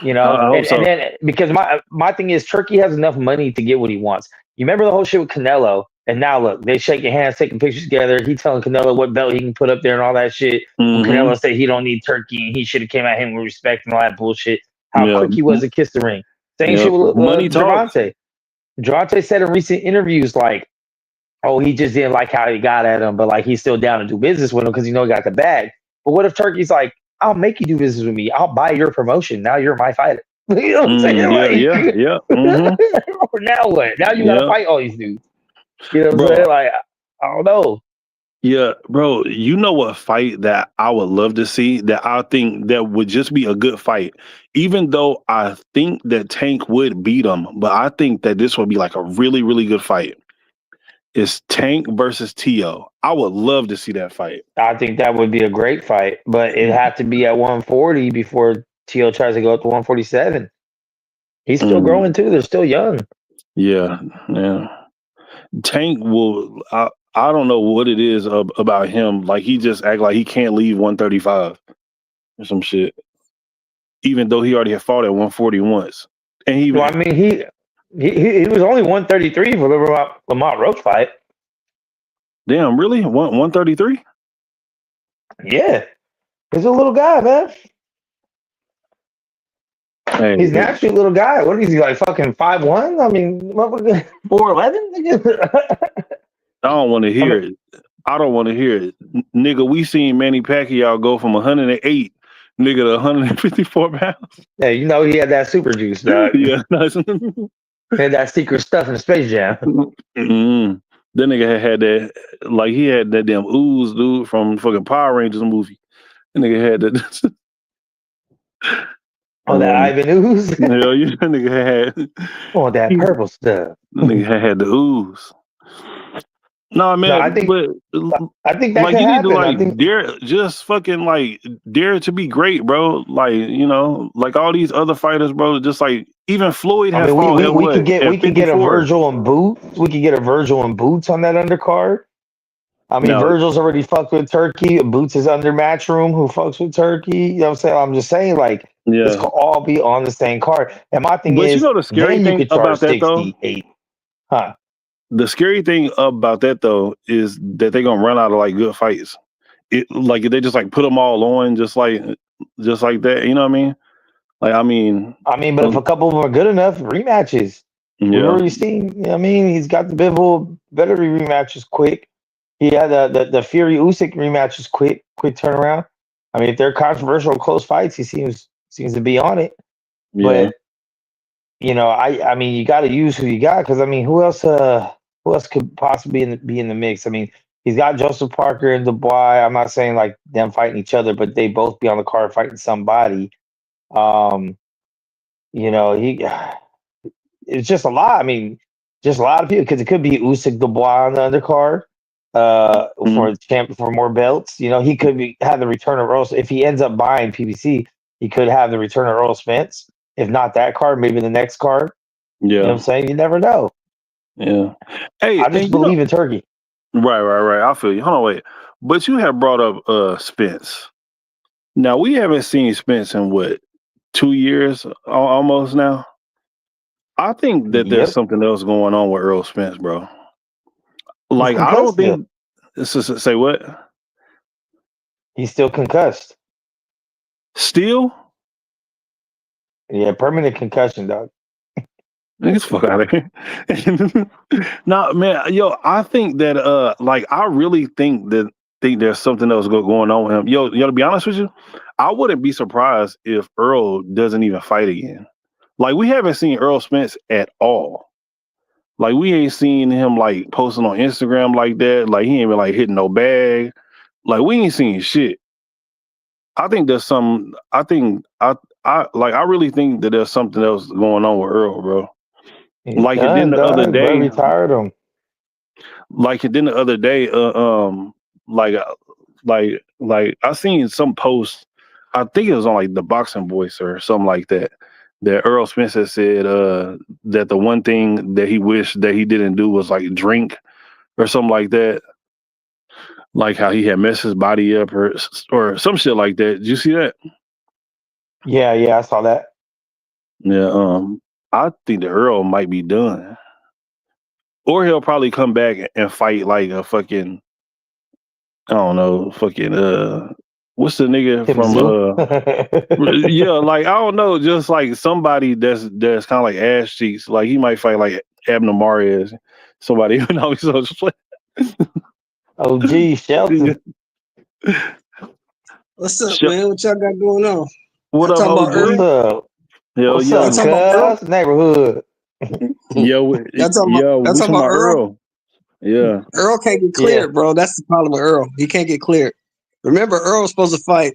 and then because my thing is Turkey has enough money to get what he wants. You remember the whole shit with Canelo, and now look, they shaking hands, taking pictures together. He telling Canelo what belt he can put up there and all that shit. Canelo said he don't need Turkey and he should have came at him with respect and all that bullshit. How quick he was to kiss the ring. Same shit with Gervonta. Gervonta said in recent interviews like, oh, he just didn't like how he got at him, but like he's still down to do business with him because he got the bag. But what if Turkey's like, I'll make you do business with me. I'll buy your promotion. Now you're my fighter. You know what I'm saying? Yeah. Now what? Now you gotta fight all these dudes. You know what I'm saying? Like, I don't know. Yeah, bro. You know what fight that I would love to see that I think that would just be a good fight, even though I think that Tank would beat him, but I think that this would be like a really, really good fight. It's Tank versus T.O. I would love to see that fight. I think that would be a great fight, but it'd have to be at 140 before T.O. tries to go up to 147. He's still growing too. They're still young. Yeah. Tank will. I don't know what it is about him. Like he just act like he can't leave 135 or some shit, even though he already had fought at 140 once. And he. Well, I mean, he was only 133 for the Lamont Roach fight. Damn, really? 133? Yeah. He's a little guy, man. Hey, he's naturally a little guy. What is he, like fucking 5'1"? I mean, 4'11"? I don't want to hear it. I don't want to hear it. Nigga, we seen Manny Pacquiao go from 108 Nigga, 154 pounds. Yeah, you know he had that super juice, dog. Yeah. He had that secret stuff in the Space Jam. Mm. That nigga had that, like he had that damn ooze, dude, from fucking Power Rangers movie. That nigga had that. Oh, that Ivan ooze. Hell yeah, that nigga had. Oh, that purple stuff. That nigga had the ooze. No, man, No, I think that like could you need happen. to like I think. dare, just fucking like dare to be great, bro. Like you know, like all these other fighters, bro. Just like even Floyd I had mean, fought at we what could get at we could get a 54. Virgil and Boots. We could get a Virgil and Boots on that undercard. I mean, No. Virgil's already fucked with Turkey. Boots is under Matchroom, who fucks with Turkey. You know what I'm saying? I'm just saying, like, this Yeah, could all be on the same card. And my thing but you is, know the scary then you thing could charge about that though. 68. Huh? The scary thing about that though is that they're gonna run out of like good fights. It like they just like put them all on just like that. You know what I mean? Like I mean, But if a couple of them are good enough, rematches. We've yeah, already seen. You know what I mean, he's got the Bivol better rematches quick. He had the Fury Usyk rematches quick turnaround. I mean, if they're controversial close fights, he seems to be on it. yeah. But you know, I mean, you got to use who you got because I mean, who else could possibly be in the mix? I mean, he's got Joseph Parker and Dubois. I'm not saying like them fighting each other, but they both be on the card fighting somebody. You know, it's just a lot. I mean, just a lot of people because it could be Usyk Dubois on the undercard for more belts. You know, he could have the return of Earl. If he ends up buying PBC, he could have the return of Earl Spence. If not that card, maybe the next card. Yeah. You know what I'm saying? You never know. Yeah. Hey, I just believe in Turkey. Right. I feel you. Hold on, wait. But you have brought up Spence. Now we haven't seen Spence in what 2 years almost now. I think that there's something else going on with Earl Spence, bro. Like I don't think. Say what? He's still concussed. Still? Yeah, permanent concussion, dog. Niggas fuck out of here. Nah, man, yo, I think that like I really think there's something else going on with him. Yo, to be honest with you, I wouldn't be surprised if Earl doesn't even fight again. Like we haven't seen Earl Spence at all. Like we ain't seen him like posting on Instagram like that. Like he ain't been like hitting no bag. Like we ain't seen shit. I think there's some. I really think that there's something else going on with Earl, bro. He's like done, it did the other day. Bro retired him. Like it did the other day. Like I seen some post. I think it was on like the Boxing Voice or something like that. That Earl Spence had said that the one thing that he wished that he didn't do was like drink or something like that. Like how he had messed his body up or some shit like that. Did you see that? Yeah, I saw that. Yeah, I think the Earl might be done. Or he'll probably come back and fight like a fucking, I don't know, fucking what's the nigga Tim from yeah, like I don't know, just like somebody that's kind of like ass cheeks. Like he might fight like Abner Mares, somebody who knows so just play. Oh gee, Shelton. What's up, man? What y'all got going on? What up, talking about OG? Earl? What's up? Hell What's yeah. up, cuz? Neighborhood. Yo, we talking about Earl. Yeah. Earl can't get cleared, bro. That's the problem with Earl. He can't get cleared. Remember, Earl was supposed to fight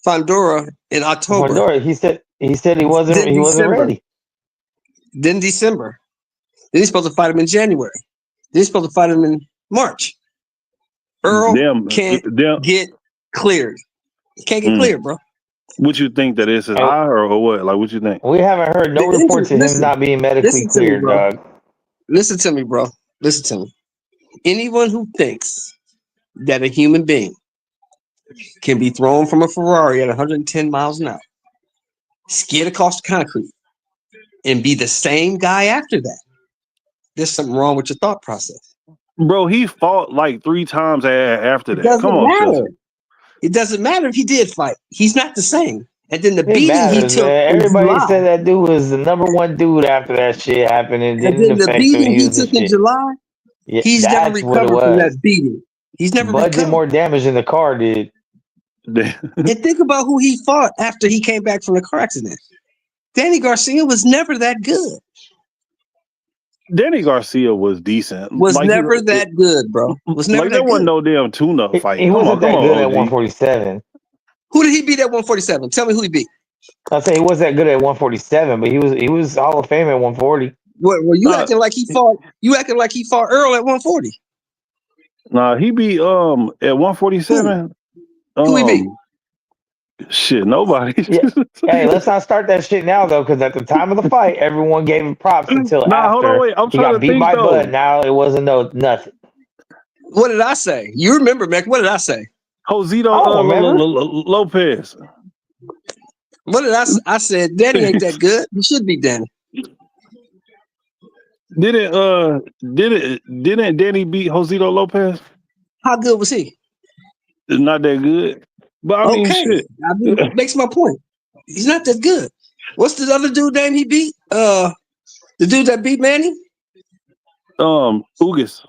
Fondora in October. Fondora, he said he wasn't ready. Then December. Then he's supposed to fight him in January. Then he's supposed to fight him in March. Earl can't get cleared. He can't get cleared, bro. What you think that is his eye or what? Like, what you think? We haven't heard no reports of him not being medically cleared, dog. Listen to me, bro. Listen to me. Anyone who thinks that a human being can be thrown from a Ferrari at 110 miles an hour, skid across the concrete, and be the same guy after that, there's something wrong with your thought process. Bro, he fought like 3 times after that. Come on, matter. It doesn't matter if he did fight. He's not the same. And then the beating he took. Everybody said that dude was the number one dude after that shit happened. And then the beating he took in July, he's never recovered from that beating. He's never recovered. Did more damage than the car did. And think about who he fought after he came back from the car accident. Danny Garcia was never that good. Danny Garcia was decent. Was never that good, bro. Was never like that there wasn't good. no damn tune-up fight. He wasn't that good at OG. 147. Who did he beat at 147? Tell me who he beat. I say he wasn't that good at 147, but he was Hall of Fame at 140. Well, you acting like he fought. You acting like he fought Earl at 140. Nah, he beat at 147. Who he beat? Shit, nobody. Yeah. Hey, let's not start that shit now though, because at the time of the fight, everyone gave him props until Nah, after hold on, wait. I'm he trying got to beat think, by though. Bud. Now it wasn't nothing. What did I say? You remember, Mac? What did I say? Josito I don't remember. Lopez. What did I? I said Danny ain't that good. He should be Danny. Didn't Danny beat Josito Lopez? How good was he? Not that good. But I mean, Okay, shit. I mean, makes my point. He's not that good. What's the other dude name he beat? The dude that beat Manny? Ugas.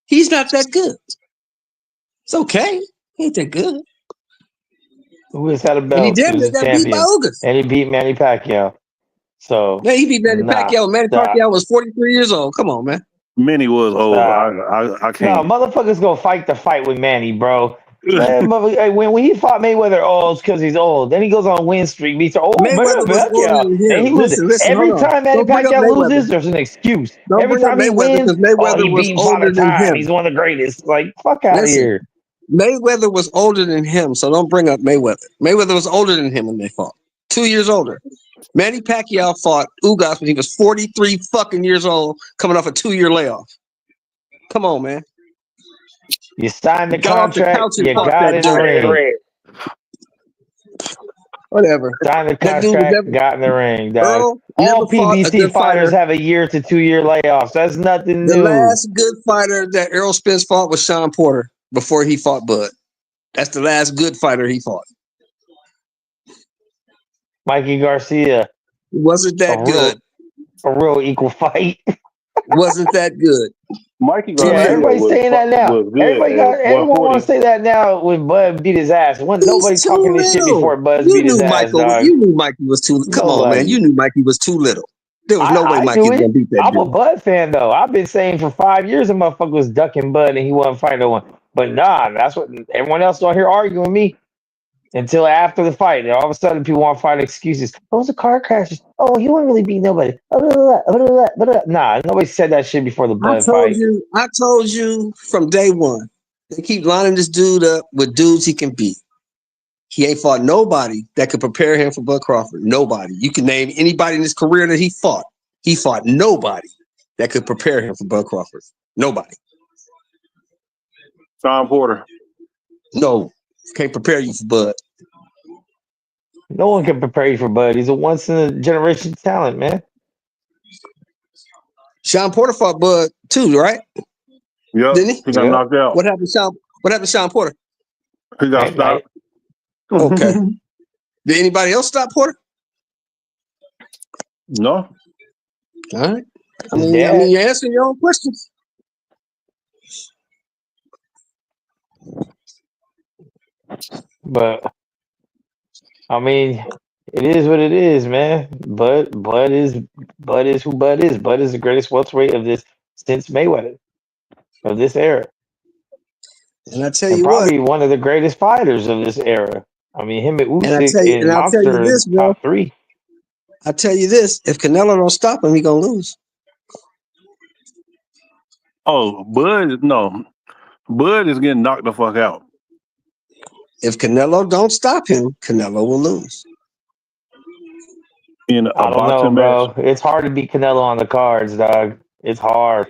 He's not that good. It's okay. He ain't that good. Ugas had a And he belt. He damn was near a got beat by champion, Ugas. and he beat Manny Pacquiao. So Man, he beat Manny nah, Pacquiao. Manny stop. Pacquiao was 43 years old. Come on, man. Manny was old. I No, can't. motherfuckers go fight the fight with Manny, bro. Man, when he fought Mayweather, it's because he's old. Then he goes on win streak, beats Mayweather was older than him. and he loses. Listen, Every hold on. time Manny Don't bring up Pacquiao Mayweather. loses, there's an excuse. Don't Every bring up time he Mayweather wins, because Mayweather he was beat him 5 older at a than time. him. He's one of the greatest. Like, fuck out of Listen, here. Mayweather was older than him, so don't bring up Mayweather. Mayweather was older than him when they fought. 2 years older. Manny Pacquiao fought Ugas when he was 43 fucking years old, coming off a 2-year layoff. Come on, man. You signed the Got off the contract, couch and you fought got that in the dude. ring. Whatever. Signed the That dude was contract, never. got in the ring, dog. Earl All never fought a PBC good fighters fighter. have a 1 to 2 year layoffs. That's nothing The new. last good fighter that Errol Spence fought was Sean Porter before he fought Bud. That's the last good fighter he fought. Mikey Garcia, Wasn't that good. a real equal fight. Wasn't that good. Mikey Yeah, Garcia everybody's saying that now. was good Everyone at wants to say that now when Bud beat his ass. Wasn't nobody He's too talking this shit little. before Bud You beat his knew ass, Michael. dog. You knew Mikey was too. Come on, man. Nobody. You knew Mikey was too little. There was no way I Mikey knew was gonna it. beat that I'm a dude. Bud fan though. I've been saying for 5 years the motherfucker was ducking Bud and he wasn't fighting no one. But nah, that's what everyone else don't hear arguing with me until after the fight. And all of a sudden people want to find excuses. Oh, it was a car crash. Oh, he wouldn't really beat nobody. Nah, nobody said that shit before the Bud fight. I told you from day one. They keep lining this dude up with dudes he can beat. He ain't fought nobody that could prepare him for Bud Crawford. Nobody. You can name anybody in his career that he fought. He fought nobody that could prepare him for Bud Crawford. Nobody. Sean Porter. No. Can't prepare you for Bud. No one can prepare you for Bud. He's a once in a generation talent, man. Sean Porter fought Bud too, right? Yep. Didn't he? He got knocked out. What happened to Sean Porter? He got stopped. Okay. Did anybody else stop Porter? No. All right. I His mean, dad. you're answering your own questions. But I mean, it is what it is, man. Bud is who Bud is. Bud is the greatest welterweight of this since Mayweather of this era, And I tell and you what, probably one of the greatest fighters of this era. I mean, him and Usyk and I'll tell you Monster this, bro. top 3. I tell you this: if Canelo don't stop him, he gonna lose. Oh, Bud, no. Bud is getting knocked the fuck out. If Canelo don't stop him, Canelo will lose. In a I don't know, boxing bro. match. It's hard to beat Canelo on the cards, dog. It's hard.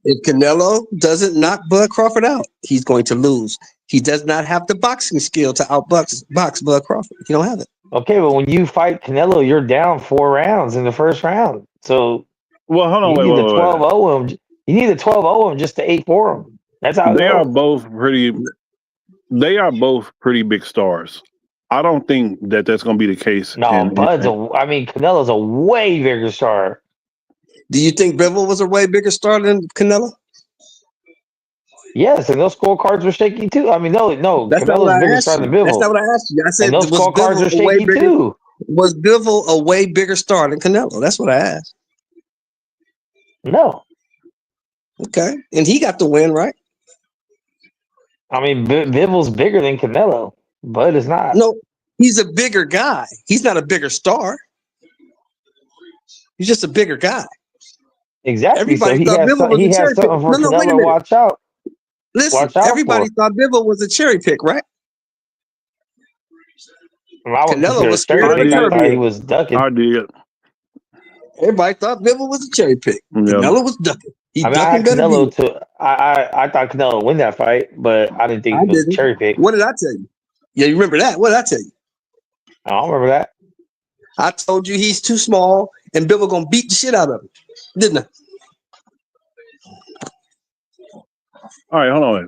If Canelo doesn't knock Bud Crawford out, he's going to lose. He does not have the boxing skill to box Bud Crawford. He don't have it. Okay, but when you fight Canelo, you're down 4 rounds in the first round. So Well, hold on, you wait. need to 12-0 him. You need to 12-0 him just to 8-4 him. That's how it They are goes. both pretty. They are both pretty big stars. I don't think that that's going to be the case. No, Canelo's a way bigger star. Do you think Bivol was a way bigger star than Canelo? Yes, and those scorecards were shaky too. I mean, no, That's not what Canelo's I bigger asked star you. than That's not Bivol, what I asked you. I and said, those was scorecards are Bivol a way shaky bigger? too. Was Bivol a way bigger star than Canelo? That's what I asked. No, Okay, and he got the win, right? I mean Bivol's bigger than Canelo, but it's not No, he's a bigger guy. He's not a bigger star. He's just a bigger guy. exactly. So Everybody thought Bivol was he a has cherry pick. something for No, wait a Canelo to minute. watch out Listen, everybody for. thought Bivol was a cherry pick, right? I wouldn't Canelo consider was it cherry scared of the pick. I thought curveball. he was ducking. I did. Everybody thought Bivol was a cherry pick. Yeah. Canelo was ducking. He I mean, I ducking had better Canelo be. to. I thought Canelo would win that fight, but I didn't think I it was a didn't. cherry pick. What did I tell you? Yeah, you remember that? What did I tell you? I don't remember that. I told you he's too small and Bivol gonna beat the shit out of him, didn't I? All right, hold on.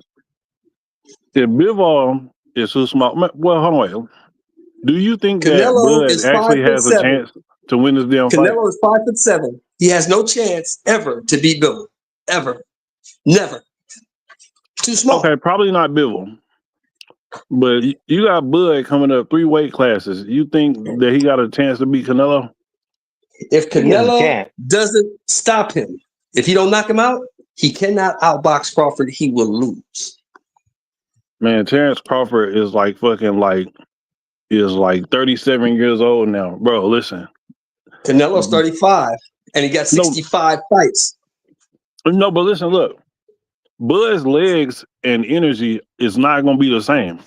If Bivol is too small, well, hold on. Do you think that Canelo Bud is actually has a 5'7". chance to win this damn fight? Canelo is 5'7". He has no chance ever to beat Bivol. Ever. Never. Too small. Okay, probably not Bivol. But you got Bud coming up 3 weight classes. You think that he got a chance to beat Canelo? If He has a Canelo chance. doesn't stop him, if he don't knock him out, he cannot outbox Crawford. He will lose. Man, Terrence Crawford is like 37 years old now. Bro, listen. Canelo's 35, and he got 65 fights. No, but listen, look. Bud's legs and energy is not going to be the same.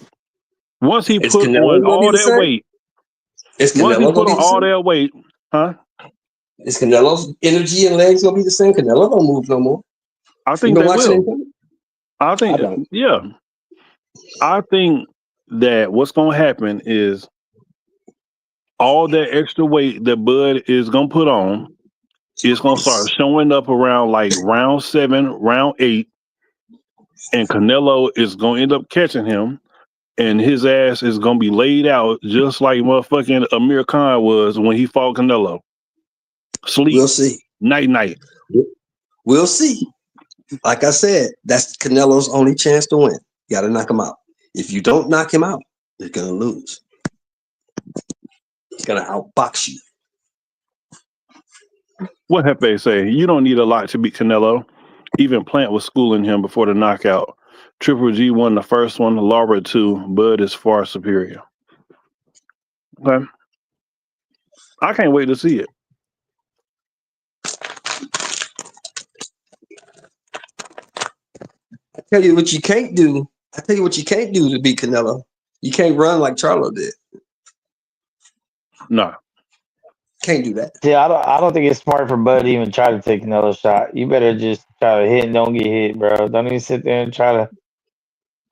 Once he Is put Canelo on gonna be all the that same? weight, Is once he Canelo put gonna be on the all same? that weight, huh? Is Canelo's energy and legs gonna be the same? Canelo don't move no more. I You think been they watching will. anything? I think, I don't. yeah. I think that what's going to happen is all that extra weight that Bud is going to put on is going to start showing up around like round 7, round 8, and Canelo is going to end up catching him, and his ass is going to be laid out just like motherfucking Amir Khan was when he fought Canelo. Sleep. We'll see. Night. We'll see. Like I said, that's Canelo's only chance to win. You got to knock him out. If you don't knock him out, you're going to lose. He's going to outbox you. What Hefe say? You don't need a lot to beat Canelo. Even Plant was schooling him before the knockout. Triple G won the first one, Lara 2. Bud is far superior. Okay. I can't wait to see it. I tell you what you can't do. I tell you what you can't do to beat Canelo. You can't run like Charlo did. No. Can't do that. Yeah, I don't think it's smart for Bud to even try to take another shot. You better just try to hit and don't get hit, bro. Don't even sit there and try to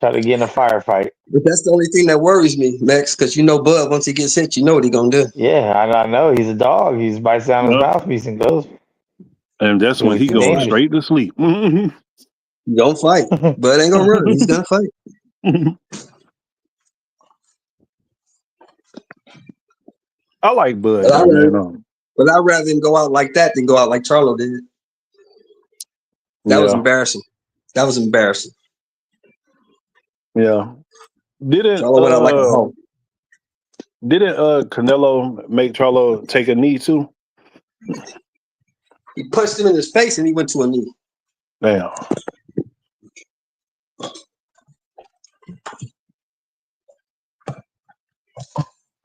get in a firefight. But that's the only thing that worries me, Max, because you know Bud, once he gets hit, you know what he's going to do. Yeah, I know. He's a dog. He bites down his Yep. mouthpiece and goes. And that's when he He's goes dangerous. straight to sleep. He don't fight. Bud ain't going to run. He's going to fight. I like Bud. But Man. I'd rather him go out like that than go out like Charlo did. That was embarrassing. That was embarrassing. Yeah. Charlo went out like a hoe. Didn't Canelo make Charlo take a knee too? He punched him in his face and he went to a knee. Damn.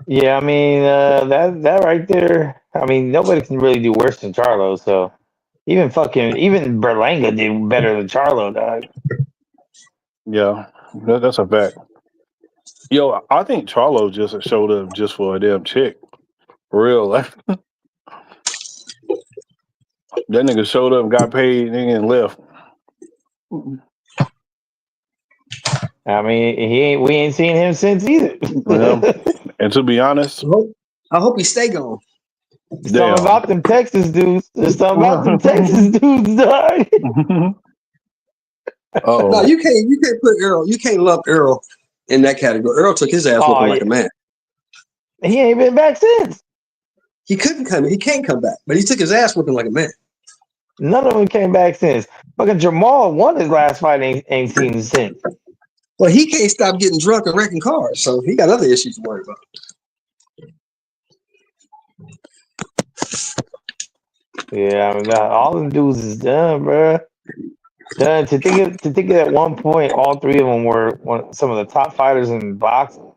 Yeah, I mean that right there. I mean, nobody can really do worse than Charlo. So even Berlanga did better than Charlo, dog. Yeah, that's a fact. Yo, I think Charlo just showed up just for a damn chick. For real. Like, that nigga showed up, got paid, and left. I mean, we ain't seen him since either. Yeah. And to be honest, I hope he stay gone. There's something about them Texas dudes. There's something about them Texas dudes, dog. Oh, No, you can't put Earl. You can't lump Earl in that category. Earl took his ass whooping like a man. He ain't been back since. He couldn't come. He can't come back, but he took his ass whooping like a man. None of them came back since. Fucking Jamal won his last fight, ain't seen him since. Well, he can't stop getting drunk and wrecking cars, so he got other issues to worry about. Yeah, I mean, all them dudes is done, bro. Done. To think of at one point, all three of them were some of the top fighters in boxing,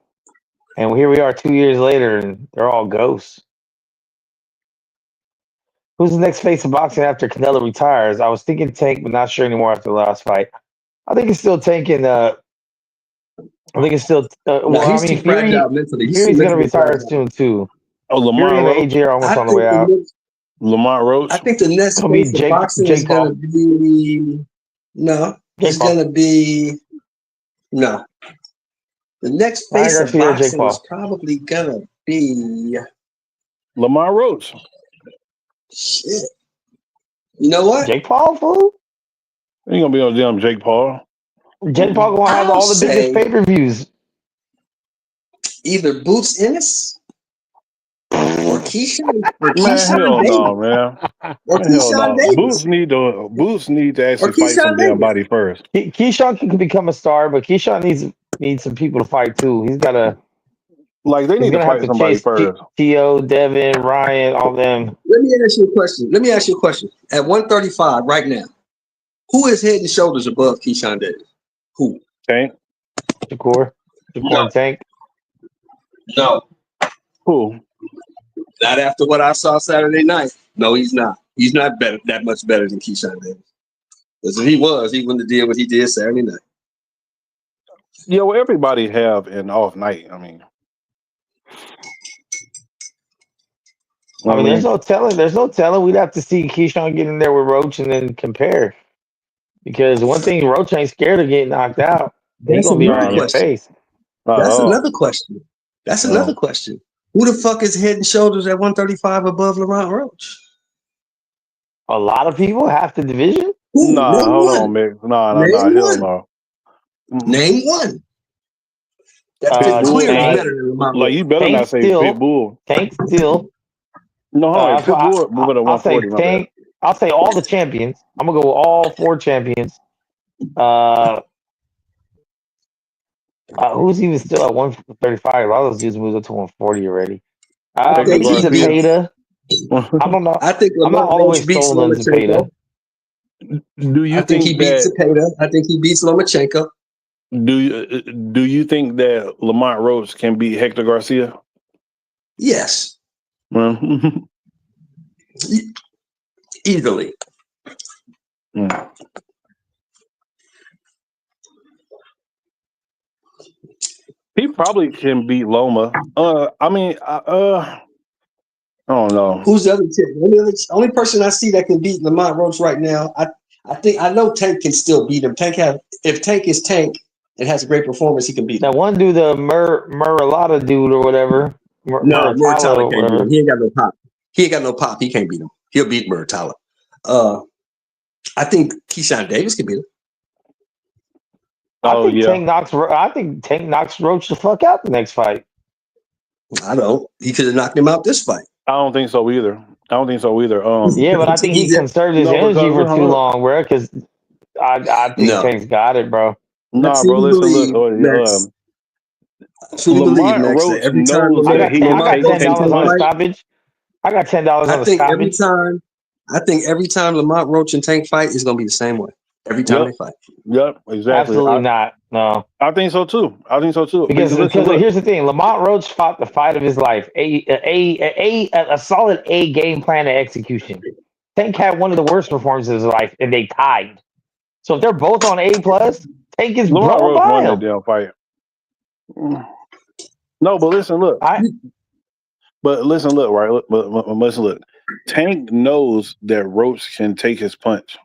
and here we are 2 years later, and they're all ghosts. Who's the next face of boxing after Canelo retires? I was thinking Tank, but not sure anymore after the last fight. I think it's still Tank and I think it's still well. He's I mean, too fragile mentally. Fury's gonna retire fragile. soon too. Oh, Fury Lamont and Roach. AJ are almost on the way out. Lamont Roach. I think the next It'll be face of Jake- boxing Jake is going to be Jake Paul. going to be no. The next Ryan face of Garcia or Jake boxing Paul? is probably going to be Lamont Roach. shit. You know what? Jake Paul, fool. Ain't gonna be no damn Jake Paul. Jake Paul gonna have I'll all the say- biggest pay-per-views. Either Boots Ennis or Keyshawn Man, hell no, man. Or Hell Keyshawn no. Davis. Boots need to actually Or fight some Keyshawn damn Davis. body first. Keyshawn can become a star, but Keyshawn needs some people to fight too. He's gotta. Like they He's need to gonna have fight to somebody chase first. T.O., Devin, Ryan, all them. Let me ask you a question. At 135 right now, who is head and shoulders above Keyshawn Davis? Who? Tank. Shakur No. and Tank. No. Who? Not after what I saw Saturday night. No, he's not. He's not that much better than Keyshawn Davis. Because if he was, he wouldn't have did what he did Saturday night. Yeah, well, everybody have an off night. I mean, There's no telling. There's no telling. We'd have to see Keyshawn get in there with Roach and then compare. Because one thing, Roach ain't scared of getting knocked out. He's gonna be on your face. That's another question. That's another question. Who the fuck is head and shoulders at 135 above Lamont Roach? A lot of people half the division. Who? Nah, Name hold one. on, Mick. Nah, Name hell one. no. Name one. That's Pitbull, clearly Tank. better than Lamont Like Roach. you better Tank not say still- Pitbull. Tank still. No, hold on. Pitbull moving to I'll say 140. My bad. Tank. I'll say all the champions. I'm gonna go with all 4 champions. Who's even still at 135? A lot of those dudes moved up to 140 already. Hector Maybe Garcia. Zepeda. I don't know. I think I'm not Lamont all the way Roach beats sold on Lomachenko. Zepeda. Do you I think he beats Zepeda. I think he beats Lomachenko. Do you think that Lamont Roach can beat Hector Garcia? Yes, Well, easily. he probably can beat Loma. I don't know. Who's the other two? Only person I see that can beat Lamont Roach right now. I know Tank can still beat him. If Tank is Tank and has a great performance, he can beat him. That one dude, the Muralata dude or whatever. No, Muratalla Muratalla or can't beat whatever. him. He ain't got no pop. He ain't got no pop. He can't beat him. He'll beat Muratalla. I think Keyshawn Davis can beat him. Oh yeah. I think Tank knocks Roach the fuck out the next fight. I don't. He could have knocked him out this fight. I don't think so either. Yeah, but I think he conserved his energy for too long, bro. Because I think No. Tank's got it, bro. Nah, bro. Listen, look. Lamont Roach every time knows that he I can got take $10 on a punch. stoppage. I got $10 on a stoppage. I think every time Lamont Roach and Tank fight is gonna be the same way. Every time they fight. Yep, exactly. Absolutely not. No. I think so too. Because here's the thing: Lamont Roach fought the fight of his life. A solid A game plan and execution. Tank had one of the worst performances of his life, and they tied. So if they're both on A plus, Tank is Lamont blown Roach by won him. that damn fight. No, but listen, look. Right? Look. Tank knows that Roach can take his punch,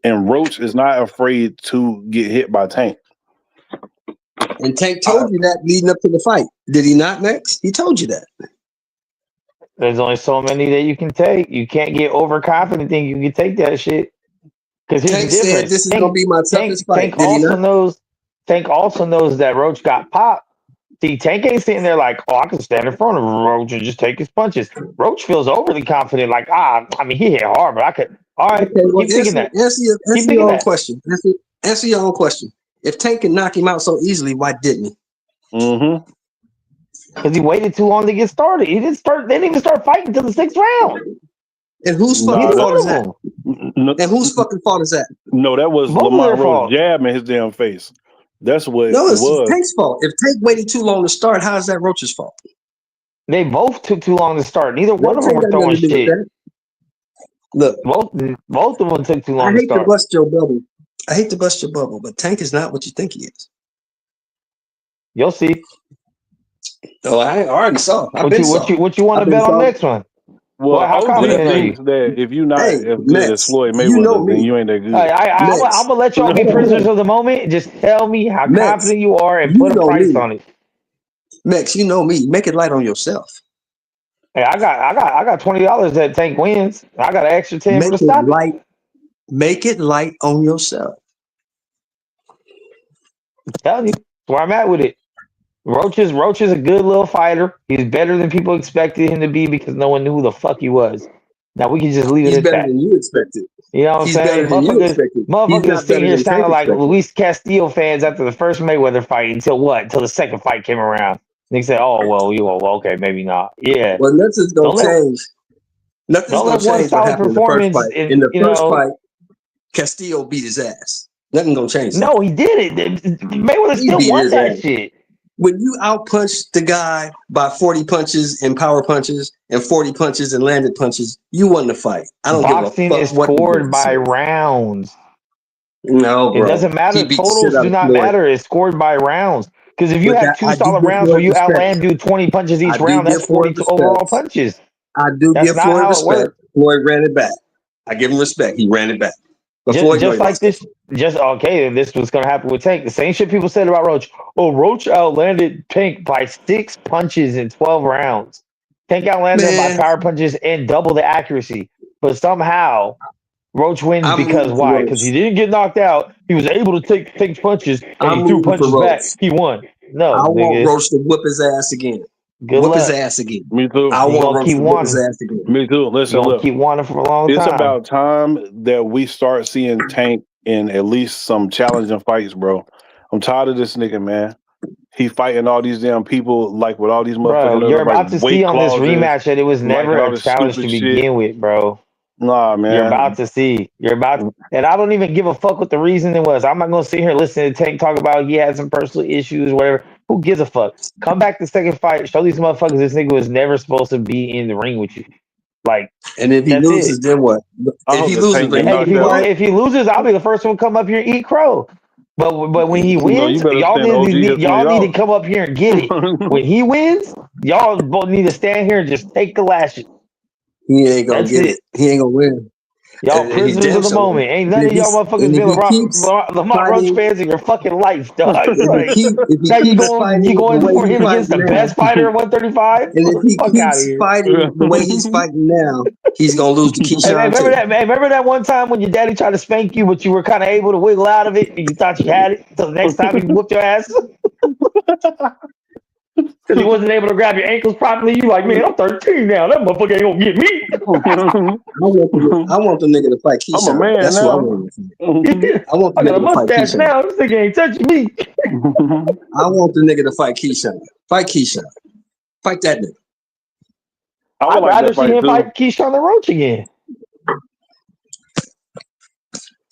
and Roach is not afraid to get hit by Tank. And Tank told you that leading up to the fight. Did he not, Max? He told you that. There's only so many that you can take. You can't get overconfident thinking you can take that shit. Because here's Tank the difference. said this is gonna be my toughest fight. Tank also knows that Roach got popped See, Tank ain't sitting there like, oh, I can stand in front of Roach and just take his punches. Roach feels overly confident, like, I mean, he hit hard, but I could. All right, Okay, well, keep thinking that. answer Keep your thinking own that. question. Answer your own question. If Tank can knock him out so easily, why didn't he? Mm-hmm. Because he waited too long to get started. He didn't start. They didn't even start fighting until the 6th round. And whose Nah, fucking Neither fault one is of that? them. No, And whose fucking fault is that? no, that was Both of Lamont their Rose fault. jabbing his damn face. That's what No, it it's was. Tank's fault. If Tank waited too long to start, how is that Roach's fault? They both took too long to start. Neither one of Roach them ain't were got nothing throwing to do with shit. that. Look, Both of them took too I long to hate to start. bust your bubble. I hate to bust your bubble, but Tank is not what you think he is. You'll see. Oh, I already saw. What you want to I've been bet on saw. next one? Well, How OG confident are you? thinks that if you're not Hey, as good Max, as Floyd you know Mayweather, then me. you ain't that good. I'm Max, gonna let y'all be prisoners of the moment. Just tell me how Max, confident you are and you put a know price me. on it. Max, you know me. Make it light on yourself. Hey, I got $20 that Tank wins. I got an extra 10 for Make the it stop. light. Make it light on yourself. I'm telling you, that's where I'm at with it. Roach is a good little fighter. He's better than people expected him to be because no one knew who the fuck he was. Now we can just leave it He's at better that. than you expected. You know what I'm He's saying? better than you expected. He's Motherfuckers not sitting better here than sounding Tank like expected. Luis Castillo fans after the first Mayweather fight until what? Until the second fight came around. They said, "Oh well, okay, maybe not." Yeah, Well, nothing's gonna change. Nothing's don't gonna let one change what solid happened in the first performance. fight. In the first fight, Castillo beat his ass. Nothing gonna change that. No, he did it. Mayweather He still beat won his that ass. shit. When you outpunched the guy by 40 punches and power punches and 40 punches and landed punches, you won the fight. I don't Boxing give a is fuck what scored by say. rounds. No, It bro. doesn't matter. He beat the shit Totals out do of not Floyd. matter. It's scored by rounds. Because if you But have that, two I do solid give rounds where Floyd you respect. outland do 20 punches each I do round, give that's Floyd 42 overall respect. punches. I do That's give not Floyd how it respect. works. Floyd ran it back. I give him respect. He ran it back. But Floyd Just know like this, this was going to happen with Tank. The same shit people said about Roach. Oh, Roach outlanded Tank by 6 punches in 12 rounds. Tank outlanded him by power punches and double the accuracy. But somehow, Roach wins because why? Because he didn't get knocked out. He was able to take Tank's punches and he threw punches back. He won. No, I want nigga. Roach to whip his ass again. Good Whip luck. his ass again. Me too. I want Roach keep to whip his wanting. ass again. Me too. Listen, You're gonna look, keep wanting for a long it's time. about time that we start seeing Tank in at least some challenging fights, bro. I'm tired of this nigga, man. He fighting all these damn people like with all these motherfucking Bro, you're about to weight see on this clauses, rematch that it was like never all a this challenge to stupid shit. begin with, bro. Nah, man. You're about to see. And I don't even give a fuck what the reason it was. I'm not gonna sit here and listen to Tank talk about he had some personal issues, whatever. Who gives a fuck? Come back the second fight, show these motherfuckers this nigga was never supposed to be in the ring with you. Like, and if he loses, then what? If he loses, if he loses, I'll be the first one to come up here and eat crow. But when he wins, y'all need to come up here and get it. When he wins, y'all both need to stand here and just take the lashes. He ain't gonna get it. He ain't gonna win. Y'all prisoners of the moment. Ain't none of y'all motherfuckers been Lamont Roach fans in your fucking life, dog. Like, now you going for him against the best fighter at 135? And if he Fuck keeps fighting the way he's fighting now, he's gonna lose to Keyshawn. Remember that one time when your daddy tried to spank you, but you were kind of able to wiggle out of it, and you thought you had it until the next time he whooped your ass? Because he wasn't able to grab your ankles properly. You like, man, I'm 13 now. That motherfucker ain't gonna get me. I want the nigga to fight Keyshawn. I'm a man That's now. I want the I got a nigga to fight mustache Keyshawn. now. This nigga ain't touching me. I want the nigga to fight Keyshawn. Fight Keyshawn. Fight that nigga. I'd rather see him fight Keyshawn than Roach again.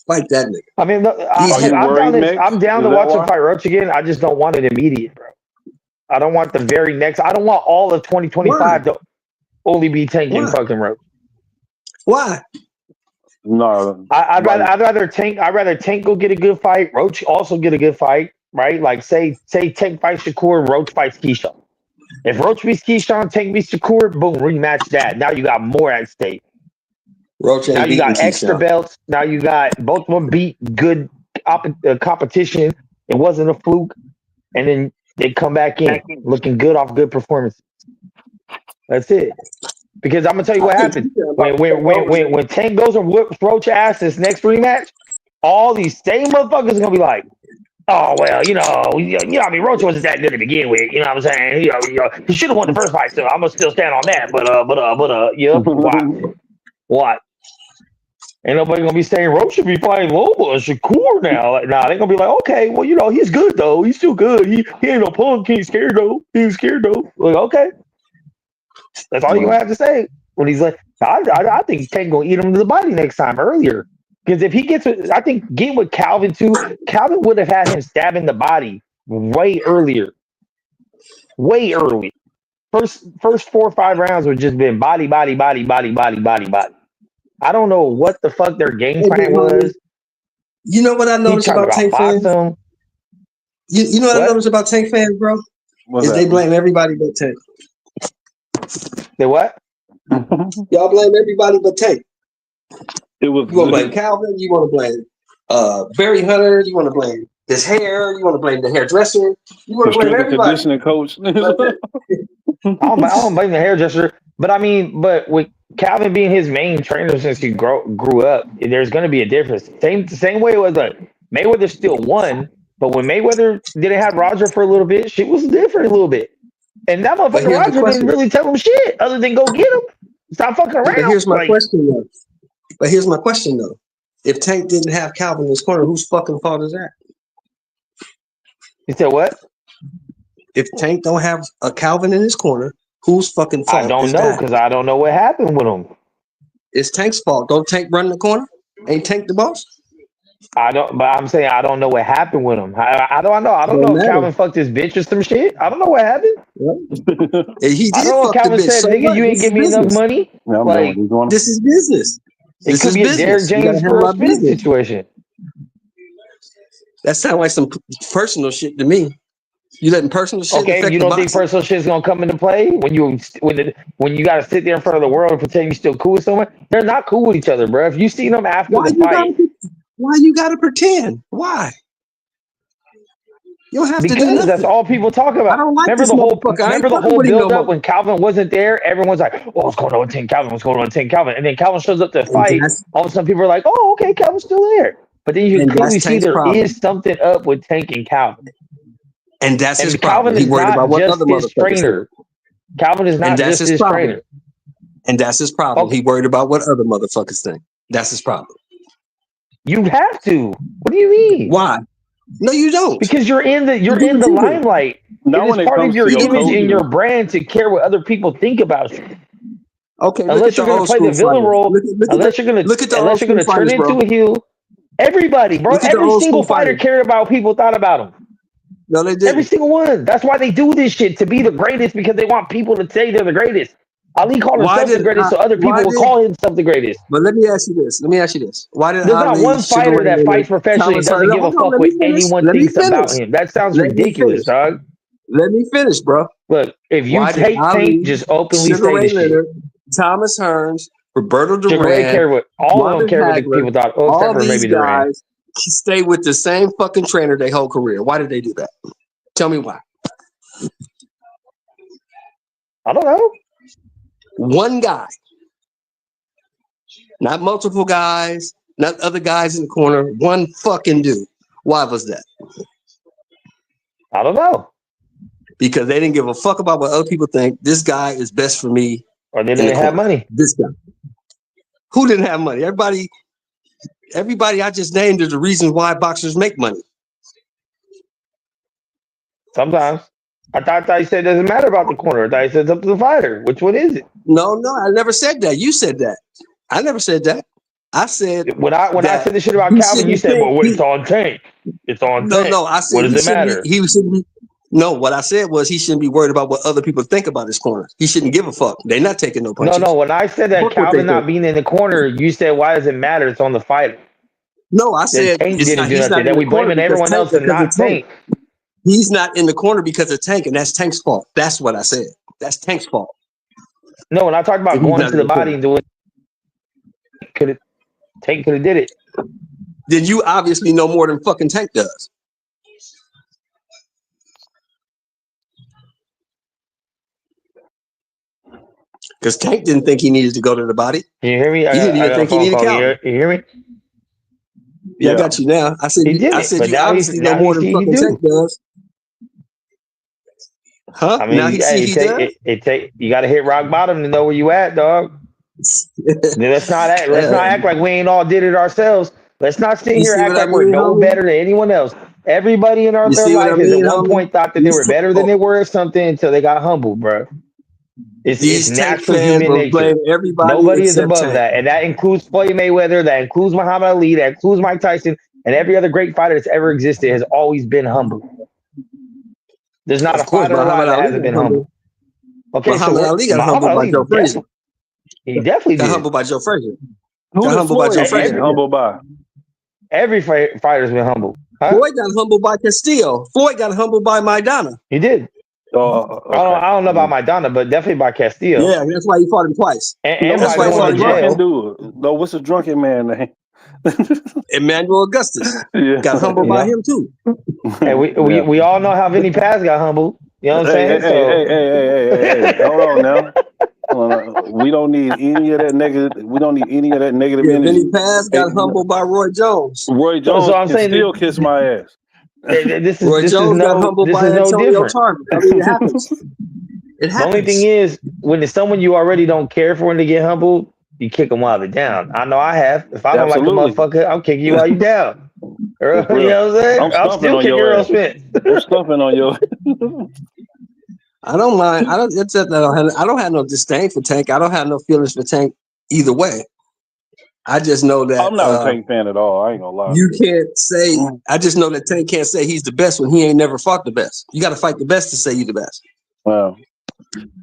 Fight that nigga. I mean, I'm down to watch him fight Roach again. I just don't want it immediate, bro. I don't want the very next. I don't want all of 2025 to only be Tank and fucking Roach. Why? No, I'd rather Tank go get a good fight. Roach also get a good fight, right? Like say Tank fights Shakur, Roach fights Keyshawn. If Roach beats Keyshawn, Tank beats Shakur, boom, rematch that. Now you got more at stake. Roach ain't now you got Keyshawn. Extra belts. Now you got both of them beat good competition. It wasn't a fluke, and then they come back in looking good off good performances. That's it. Because I'm gonna tell you what happened when Tank goes and whoops Roach ass this next rematch. All these same motherfuckers are gonna be like, oh well, I mean, Roach wasn't that good to begin with. You know what I'm saying? He should have won the first fight, so I'm gonna still stand on that. What? Ain't nobody gonna be saying Roach should be fighting Loma or Shakur now. Like, nah, they gonna be like, okay, well, he's good though. He's still good. He ain't no punk. He ain't scared though. Like, okay, that's all you gonna have to say when he's like, I think Tank gonna eat him to the body next time earlier. Because if he gets with, I think get with Calvin too. Calvin would have had him stabbing the body way earlier. Way early. First 4 or 5 rounds would just been body. I don't know what the fuck their game plan was. You know what I noticed about Tank fans? You know what I noticed about Tank fans, bro? Is they blame everybody but Tank. They what? Y'all blame everybody but Tank. You want to blame Calvin? You want to blame Barry Hunter? You want to blame his hair? You want to blame the hairdresser? You want to blame everybody? Conditioning coach. I don't blame the hairdresser, but with Calvin being his main trainer since he grew up, there's going to be a difference. Same way it was Mayweather still won, but when Mayweather didn't have Roger for a little bit, shit was different a little bit. And that motherfucker Roger didn't really tell him shit other than go get him. Stop fucking around. But here's my question though. If Tank didn't have Calvin in his corner, whose fucking fault is that? You said what? If Tank don't have a Calvin in his corner, whose fucking fault? I don't know because I don't know what happened with him. It's Tank's fault. Don't Tank run the corner? Ain't Tank the boss? I don't. But I'm saying I don't know what happened with him. I don't know. I don't know if Calvin fucked his bitch or some shit. I don't know what happened. He did. I don't know. Calvin said, "Nigga, you ain't give me enough money." Like this is business. It could be a Derrick James Earl Spence situation. That sounds like some personal shit to me. You letting personal shit? Okay, you don't think personal shit is gonna come into play when you got to sit there in front of the world and pretend you're still cool with someone? They're not cool with each other, bro. If you see them after the fight, why you gotta pretend? Why? You don't have to do because that's all people talk about. I don't like remember the whole build up when Calvin wasn't there. Everyone's like, "Oh, what's going on with Tank Calvin? What's going on with Tank Calvin?" And then Calvin shows up to fight. All of a sudden, people are like, "Oh, okay, Calvin's still there." But then you can clearly see there is something up with Tank and Calvin. And that's his problem. He's worried about what other motherfuckers think. Calvin is not just his trainer. And that's his problem. He worried about what other motherfuckers think. That's his problem. You have to. What do you mean? Why? No, you don't. Because you're in the limelight. It is part of your image and your brand to care what other people think about you. Okay. Unless you're going to play the villain role, unless you're going to turn into a heel. Everybody, bro. Every single fighter cared about what people thought about him. No, they didn't. Every single one. That's why they do this shit, to be the greatest, because they want people to say they're the greatest. Ali called himself the greatest, so other people will call himself the greatest. But let me ask you this. Why did There's not one fighter that fights professionally and doesn't give a fuck what anyone thinks about him. That sounds ridiculous, dog. Let me finish, bro. Look, if you hate Tank, just openly say this shit. Thomas Hearns, Roberto Duran, all of them care what people thought. All these guys stay with the same fucking trainer their whole career. Why did they do that? Tell me why. I don't know. One guy, not multiple guys, not other guys in the corner. One fucking dude. Why was that? I don't know. Because they didn't give a fuck about what other people think. This guy is best for me. Or they didn't have money. This guy. Who didn't have money? Everybody I just named is the reason why boxers make money. Sometimes. I thought you said it doesn't matter about the corner. I thought you said it's up to the fighter. Which one is it? No, I never said that. You said that. I never said that. I said when I said the shit about Calvin, you said, "Well, it's on Tank. It's on Tank." No, I said, what does it matter? No, what I said was he shouldn't be worried about what other people think about his corner. He shouldn't give a fuck. They're not taking no punches. No. When I said that Calvin not being in the corner, you said, "Why does it matter? It's on the fighter." No, I said Tank didn't do nothing. That we blaming everyone else and not Tank. He's not in the corner because of Tank, and that's Tank's fault. That's what I said. That's Tank's fault. No, when I talked about going to the body and doing, Tank could have did it. Then you obviously know more than fucking Tank does. Because Tank didn't think he needed to go to the body. Can you hear me? He didn't even think he needed Calvin. You hear me? Yeah, I got you now. I said, He did I it, said but you now obviously know now more than he fucking do. Tank does. Huh? I Now mean, he see he does. it take you got to hit rock bottom to know where you at, dog. Let's not act like we ain't all did it ourselves. Let's not sit You here see and act what I like we're mean, no homie? better than anyone else. Everybody in You their see what I life has at mean, one homie? point thought that they were better than they were at something until they got humbled, bro. It's These Tank natural fans human will nature. blame everybody Nobody is except above Tank. that, and that includes Floyd Mayweather, that includes Muhammad Ali, that includes Mike Tyson, and every other great fighter that's ever existed has always been humble. There's not Of a course, fighter alive Muhammad that Ali hasn't got been humble. humbled. Okay, Muhammad Ali got Muhammad humbled by Ali Joe Frazier. he definitely Got did. humbled by Joe Frazier. Who Got did humbled by Floyd Joe get Frazier. humbled by? Every fighter's been humble. Huh? Floyd got humbled by Castillo. Floyd got humbled by Maidana. He did. Okay. I don't know about Maidana, but definitely by Castillo. Yeah, that's why he fought him twice. And That's by why he going fought to him jail. Dude. No, what's the drunken man name? Emmanuel Augustus Yeah. got humbled by him too. And we all know how Vinny Paz got humbled. You know what I'm saying? Hey, hold on now. We don't need any of that negative. We don't need any of that negative Yeah, energy. Vinny Paz got humbled by Roy Jones. Roy Jones So I'm can saying still kiss my ass. Roy Jones got humbled by no Antonio different. Tarver. I mean, it happens. It happens. The only thing is, when it's someone you already don't care for and they get humbled, you kick them while they're down. I know I have. If I don't Absolutely. like a motherfucker, I'm kicking you while you down. You know what I'm saying? I'm still kicking Earl Spence. I'm stumping on your. I don't mind. I don't have no disdain for Tank. I don't have no feelings for Tank either way. I just know that I'm not a Tank fan at all. I ain't gonna lie. You can't say. I just know that Tank can't say he's the best when he ain't never fought the best. You got to fight the best to say you the best. Wow.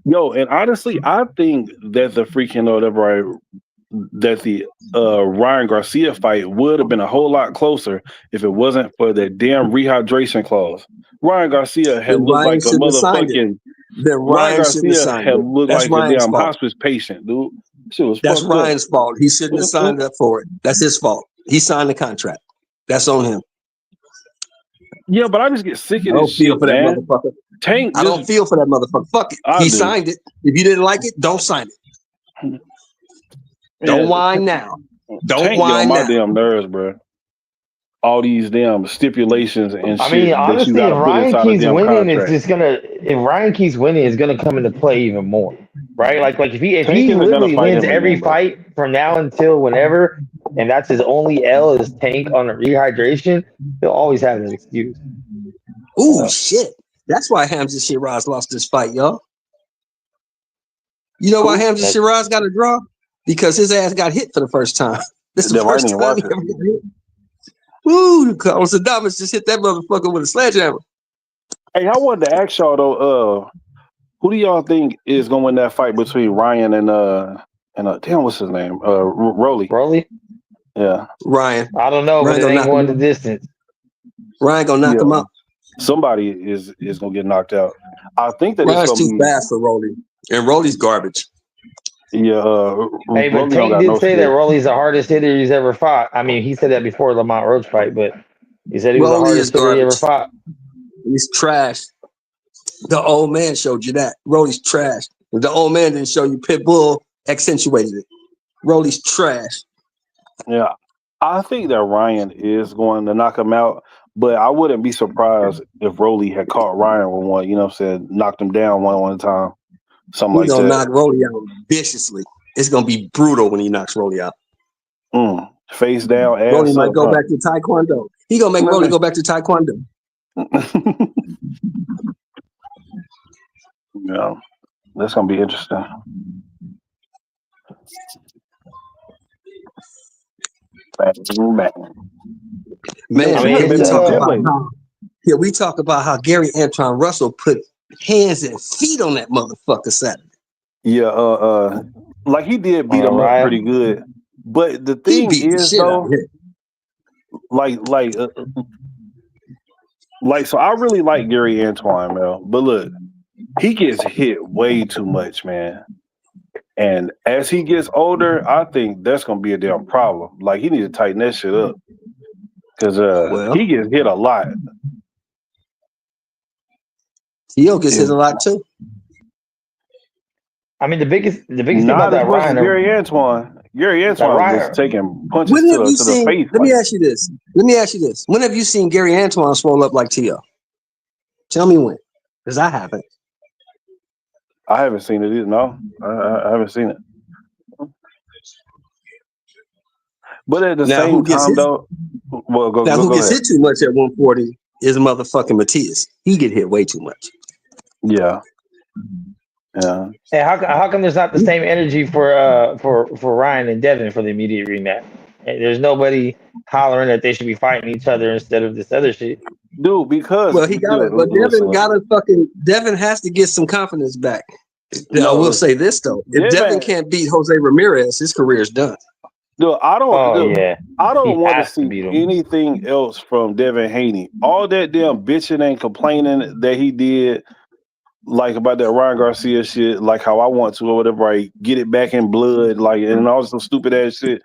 Yo, and honestly, I think that the freaking Ryan Garcia fight would have been a whole lot closer if it wasn't for that damn rehydration clause. Ryan Garcia had looked like a motherfucking. Ryan Garcia had looked like a damn hospice patient, dude. Shit was That's fucked up. Ryan's fault. He shouldn't have signed up for it. That's his fault. He signed the contract. That's on him. Yeah, but I just get sick of I don't this feel shit, for that man. motherfucker. Tank I don't feel for that motherfucker. Fuck it. He signed it. If you didn't like it, don't sign it. Don't whine now. Don't whine now. My damn nerves, bro. All these damn stipulations and shit. I mean, honestly, if Ryan keeps winning, it's just gonna. If Ryan keeps winning, it's gonna come into play even more, right? Like if he literally wins every fight from now until whenever, and that's his only L is Tank on the rehydration, he'll always have an excuse. Ooh, shit. That's why Hamza Shiraz lost this fight, y'all. You know why Hamza Shiraz got a draw? Because his ass got hit for the first time. This is the first time he ever got hit. Ooh, Carlos Adames just hit that motherfucker with a sledgehammer. Hey, I wanted to ask y'all though, who do y'all think is gonna win that fight between Ryan and damn, what's his name? Rolly. Rolly? Yeah. Ryan. I don't know, but it ain't going the distance. Ryan gonna knock him out. Somebody is gonna get knocked out. I think that Ryan's too fast for Rolly. And Rolly's garbage. Yeah, hey, but Tank did say that Rolly's the hardest hitter he's ever fought. I mean, he said that before the Lamont Roach fight, but he said he was the hardest hitter he ever fought. He's trash. The old man showed you that. Rolly's trash. The old man didn't show you. Pitbull accentuated it. Rolly's trash. Yeah, I think that Ryan is going to knock him out, but I wouldn't be surprised if Rolly had caught Ryan with one. You know what I'm saying? Knocked him down one time. Something like that. He's gonna knock Rolly out viciously. It's gonna be brutal when he knocks Rolly out. Face down, ass Rolly might up, go back to Taekwondo. He gonna make Rolly go back to Taekwondo. Yeah, that's gonna be interesting. Man, we talk about how Gary Antoine Russell put hands and feet on that motherfucker Saturday. Yeah, like he did beat him up pretty good. But the thing is, though, so I really like Gary Antoine, man. But look, he gets hit way too much, man. And as he gets older, I think that's gonna be a damn problem. Like he needs to tighten that shit up because he gets hit a lot. Theo gets hit a lot too. I mean, the biggest thing not about that as much Ryan as Gary Antoine. Gary Antoine was taking punches When have to you the seen? face. Let me ask you this. When have you seen Gary Antoine swole up like T.O.? Tell me when, because I haven't. I haven't seen it either. No, I haven't seen it. But at the same time, though, well, go gets ahead. hit too much at 140 is motherfucking Matias. He get hit way too much. Yeah. Hey, how come there's not the same energy for Ryan and Devin for the immediate rematch? Hey, there's nobody hollering that they should be fighting each other instead of this other shit. Dude, because he got it, but Devin has to get some confidence back. I will say this though: if Devin can't beat Jose Ramirez, his career is done. Dude, I don't want to see beat him. anything else from Devin Haney. All that damn bitching and complaining that he did, like about that Ryan Garcia shit, like how I want to or whatever, like get it back in blood, like and all some stupid ass shit.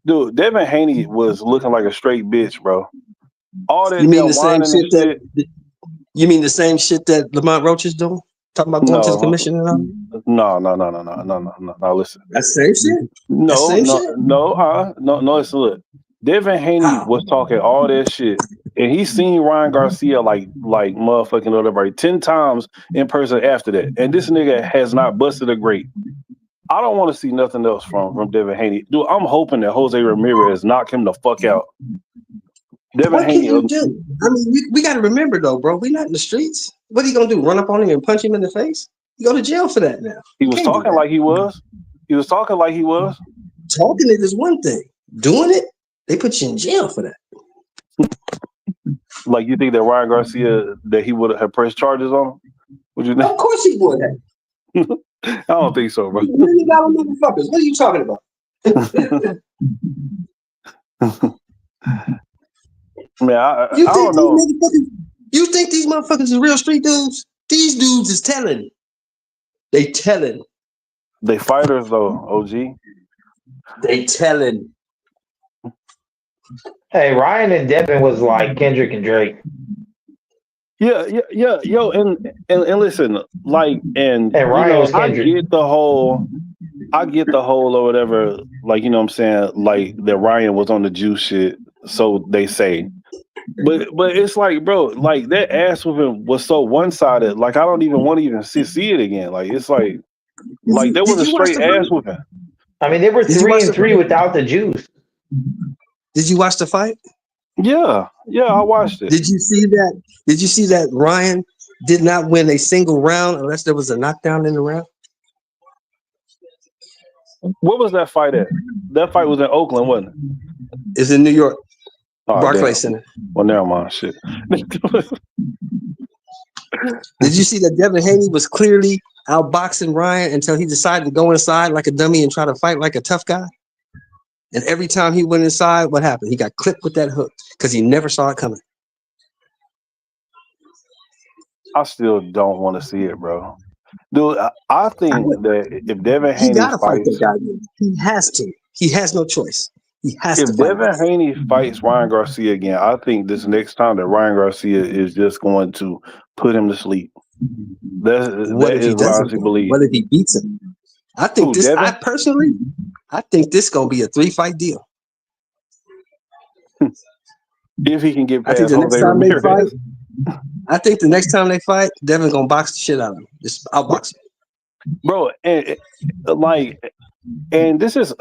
Dude, Devin Haney was looking like a straight bitch, bro. All that you mean damn the same whining shit and shit. You mean the same shit that Lamont Roach is doing? Talking about going to the commission and all? No. Listen, that's the same shit. No. It's look. Devin Haney was talking all that shit, and he seen Ryan Garcia like motherfucking whatever 10 times in person after that, and this nigga has not busted a grape. I don't want to see nothing else from Devin Haney. Dude, I'm hoping that Jose Ramirez knock him the fuck out. What can you do? I mean, we got to remember though, bro. We're not in the streets. What are you gonna do? Run up on him and punch him in the face? You go to jail for that now. He was talking like he was. He was talking like he was. Talking it is one thing. Doing it, they put you in jail for that. Like you think that Ryan Garcia that he would have pressed charges on? Would you think? Of course he would have. I don't think so, bro. Motherfuckers. What are you talking about? Man, I don't know. You think these motherfuckers is real street dudes? These dudes is telling. They telling. They fighters though, OG. They telling. Hey, Ryan and Devin was like Kendrick and Drake. Yeah, yo, and listen, like, and Ryan was Kendrick. I get the whole or whatever, like, you know what I'm saying, like that Ryan was on the juice shit, so they say. But it's like, bro, like that ass whooping was so one-sided, like I don't even want to even see it again. Like it's like there was a straight ass whooping. I mean, they were 3-3 without the juice. Did you watch the fight? Yeah, I watched it. Did you see that? Did you see that Ryan did not win a single round unless there was a knockdown in the round? What was that fight at? That fight was in Oakland, wasn't it? It's in New York. Oh, Barclays Center. Well, never mind. Shit. Did you see that Devin Haney was clearly outboxing Ryan until he decided to go inside like a dummy and try to fight like a tough guy? And every time he went inside, what happened? He got clipped with that hook because he never saw it coming. I still don't want to see it, bro. Dude, I think that if Devin Haney fights, he has to. He has no choice. He has to. If Devin Haney fights Ryan Garcia again, I think this next time that Ryan Garcia is just going to put him to sleep. That is what I honestly believe. What if he beats him? I think this. Devin? I think this gonna be a 3-fight deal. If he can get past Jose Ramirez. I think the next time they fight, Devin gonna box the shit out of him. Just outbox him, bro. And this is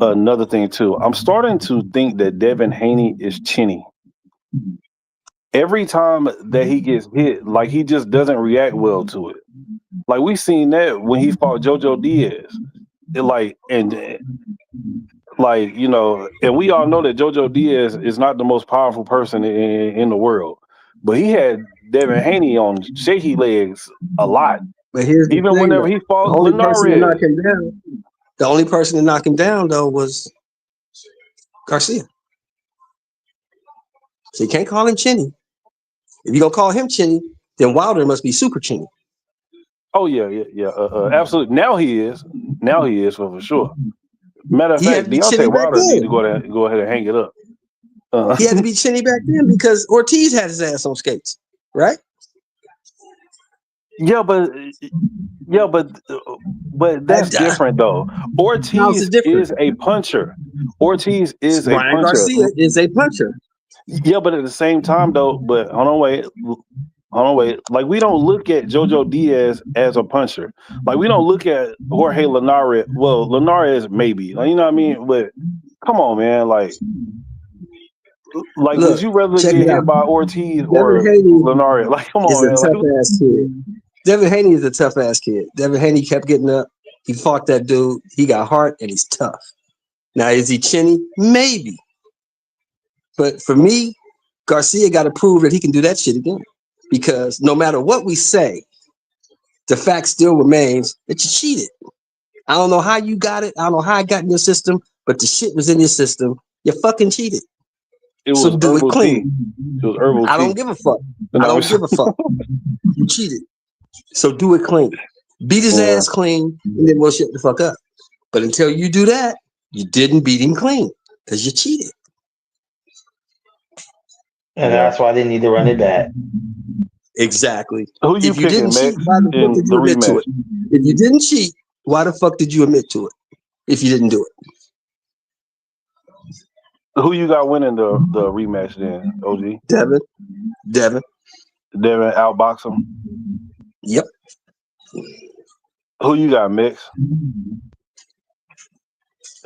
another thing too. I'm starting to think that Devin Haney is chinny. Every time that he gets hit, like he just doesn't react well to it. Like we seen that when he fought JoJo Diaz. You know, and we all know that JoJo Diaz is not the most powerful person in the world, but he had Devin Haney on shaky legs a lot. But here's the thing, whenever he fought the only person to knock him down though was Garcia. So you can't call him chinny. If you're gonna call him chinny, then Wilder must be super chinny. Oh yeah, absolutely. Now he is for sure. Matter of fact, Deontay Wilder need to go ahead and hang it up. He had to be chinny back then because Ortiz had his ass on skates, right? Yeah, but that's different though. How's it Ortiz different? is a puncher. Ortiz is a Ryan puncher. Garcia is a puncher. Yeah, but at the same time though, but hold on, wait. Like we don't look at Jojo Diaz as a puncher. Like we don't look at Jorge Linares. Well, Linares maybe. Like, you know what I mean? But come on, man. Like would Look, you rather check get it hit out. by Ortiz Devin or Haney Linares? Like, come is on, a man. tough ass kid. Devin Haney is a tough ass kid. Devin Haney kept getting up. He fought that dude. He got heart and he's tough. Now, is he chinny? Maybe. But for me, Garcia got to prove that he can do that shit again. Because no matter what we say, the fact still remains that you cheated. I don't know how you got it. I don't know how it got in your system, but the shit was in your system. You fucking cheated. It So was do it herbal tea. clean. It was herbal I tea. don't give a fuck. No, I don't give a fuck. You cheated. So do it clean. Beat his Yeah. ass clean, and then we'll shut the fuck up. But until you do that, you didn't beat him clean because you cheated. And Yeah. that's why they need to run it back. Exactly. Who you If you picking, didn't cheat, Max, why the fuck in did the you admit to rematch? it? If you didn't cheat, why the fuck did you admit to it? If you didn't do it, Who you got winning the rematch then, OG? Devin. Devin outbox him. Yep. Who you got, Mix?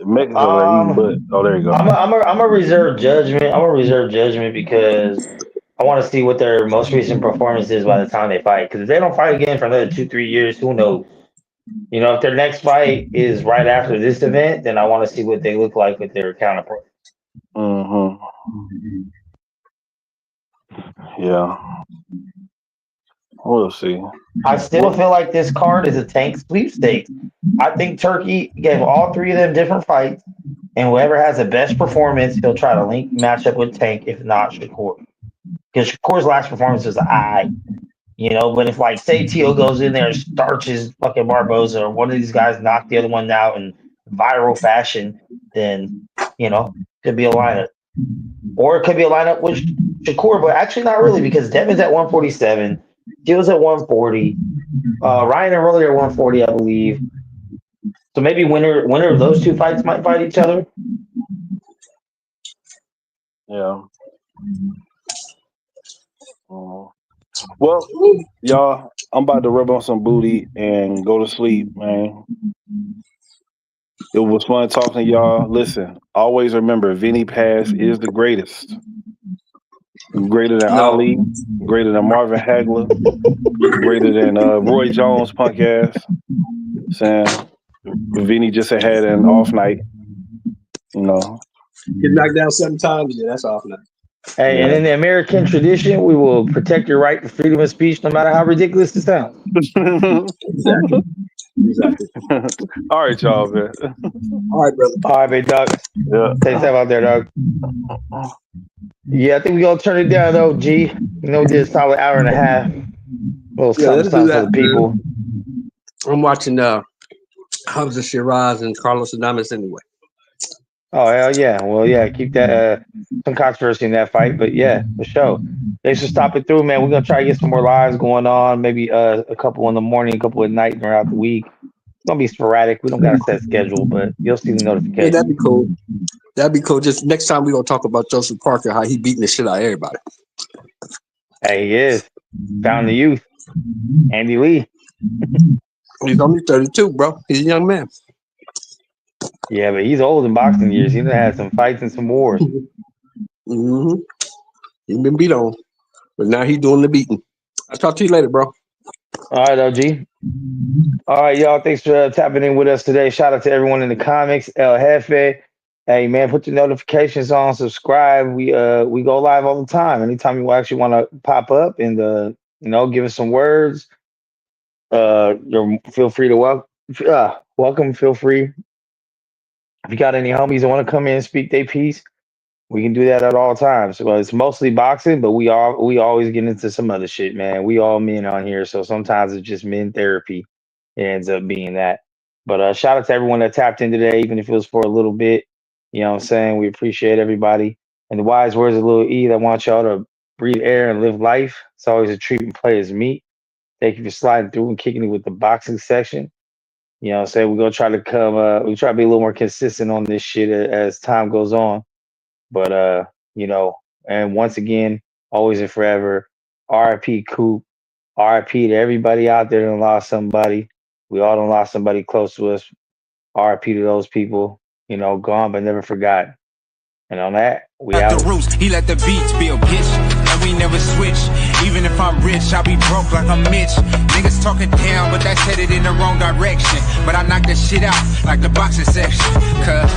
Mix is over there eating butt. Oh, there you go. I'm a reserve judgment. I'm a reserve judgment because I want to see what their most recent performance is by the time they fight. Because if they don't fight again for another 2-3 years, who knows? You know, if their next fight is right after this event, then I want to see what they look like with their counterpart. Mm-hmm. Yeah. We'll see. I still feel like this card is a Tank sweepstakes. I think Turkey gave all three of them different fights, and whoever has the best performance, he'll try to link match up with Tank, if not Shakur. Because Shakur's last performance was eye, you know. But if like say Tio goes in there and starches fucking Barboza, or one of these guys knock the other one out in viral fashion, then you know could be a lineup, or it could be a lineup with Shakur, but actually not really because Devin's at 147, Tio's at 140, Ryan and Rolly are 140, I believe. So maybe winner of those two fights might fight each other. Yeah. Well, y'all, I'm about to rub on some booty and go to sleep, man. It was fun talking to y'all. Listen, always remember, Vinny Paz is the greatest. Greater than Ali, greater than Marvin Hagler, greater than Roy Jones, punk ass. Saying Vinny just had an off night. You know. Get knocked down 7 times, yeah, that's off now. Hey, and in the American tradition, we will protect your right to freedom of speech, no matter how ridiculous it sounds. Exactly. All right, y'all, man. All right, brother. All right, big dog. Yeah. Stay safe out there, dog. Yeah, I think we're gonna turn it down though, G. You know, we did a solid hour and a half. A little let's something do for that, the people. I'm watching Hamza Shiraz and Carlos Adames anyway. Oh hell yeah! Well, yeah, keep that some controversy in that fight, but yeah, for sure. Thanks for stopping through, man. We're gonna try to get some more lives going on. Maybe a couple in the morning, a couple at night throughout the week. It's gonna be sporadic. We don't got a set schedule, but you'll see the notification. Yeah, that'd be cool. That'd be cool. Just next time we're gonna talk about Joseph Parker, how he beating the shit out of everybody. Hey, he is. Found the youth. Andy Lee. He's only 32, bro. He's a young man. Yeah, but he's old in boxing years. He's had some fights and some wars. Mm-hmm. He's been beat on, but now he's doing the beating. I'll talk to you later, bro. All right, OG. All right, y'all. Thanks for tapping in with us today. Shout out to everyone in the comics. El Jefe. Hey, man, put your notifications on. Subscribe. We go live all the time. Anytime you actually want to pop up and give us some words. Feel free to welcome. Feel free. If you got any homies that want to come in and speak their piece, we can do that at all times. Well, it's mostly boxing, but we always get into some other shit, man. We all men on here, so sometimes it's just men therapy. It ends up being that. But shout out to everyone that tapped in today, even if it was for a little bit. You know what I'm saying? We appreciate everybody. And the wise words of Lil E that want y'all to breathe air and live life. It's always a treat and play as meat. Thank you for sliding through and kicking it with the boxing section. You know what I'm saying? We're gonna try to we try to be a little more consistent on this shit as time goes on. But you know, and once again, always and forever, RIP Coop, RIP to everybody out there that lost somebody. We all done lost somebody close to us. RIP to those people, you know, gone but never forgotten. And on that, we out. The roots, he let the beats build pitch, and we never switch. Even if I'm rich, I'll be broke like I'm Mitch. Niggas talking down, but that's headed in the wrong direction. But I knock that shit out like the boxing section, cuz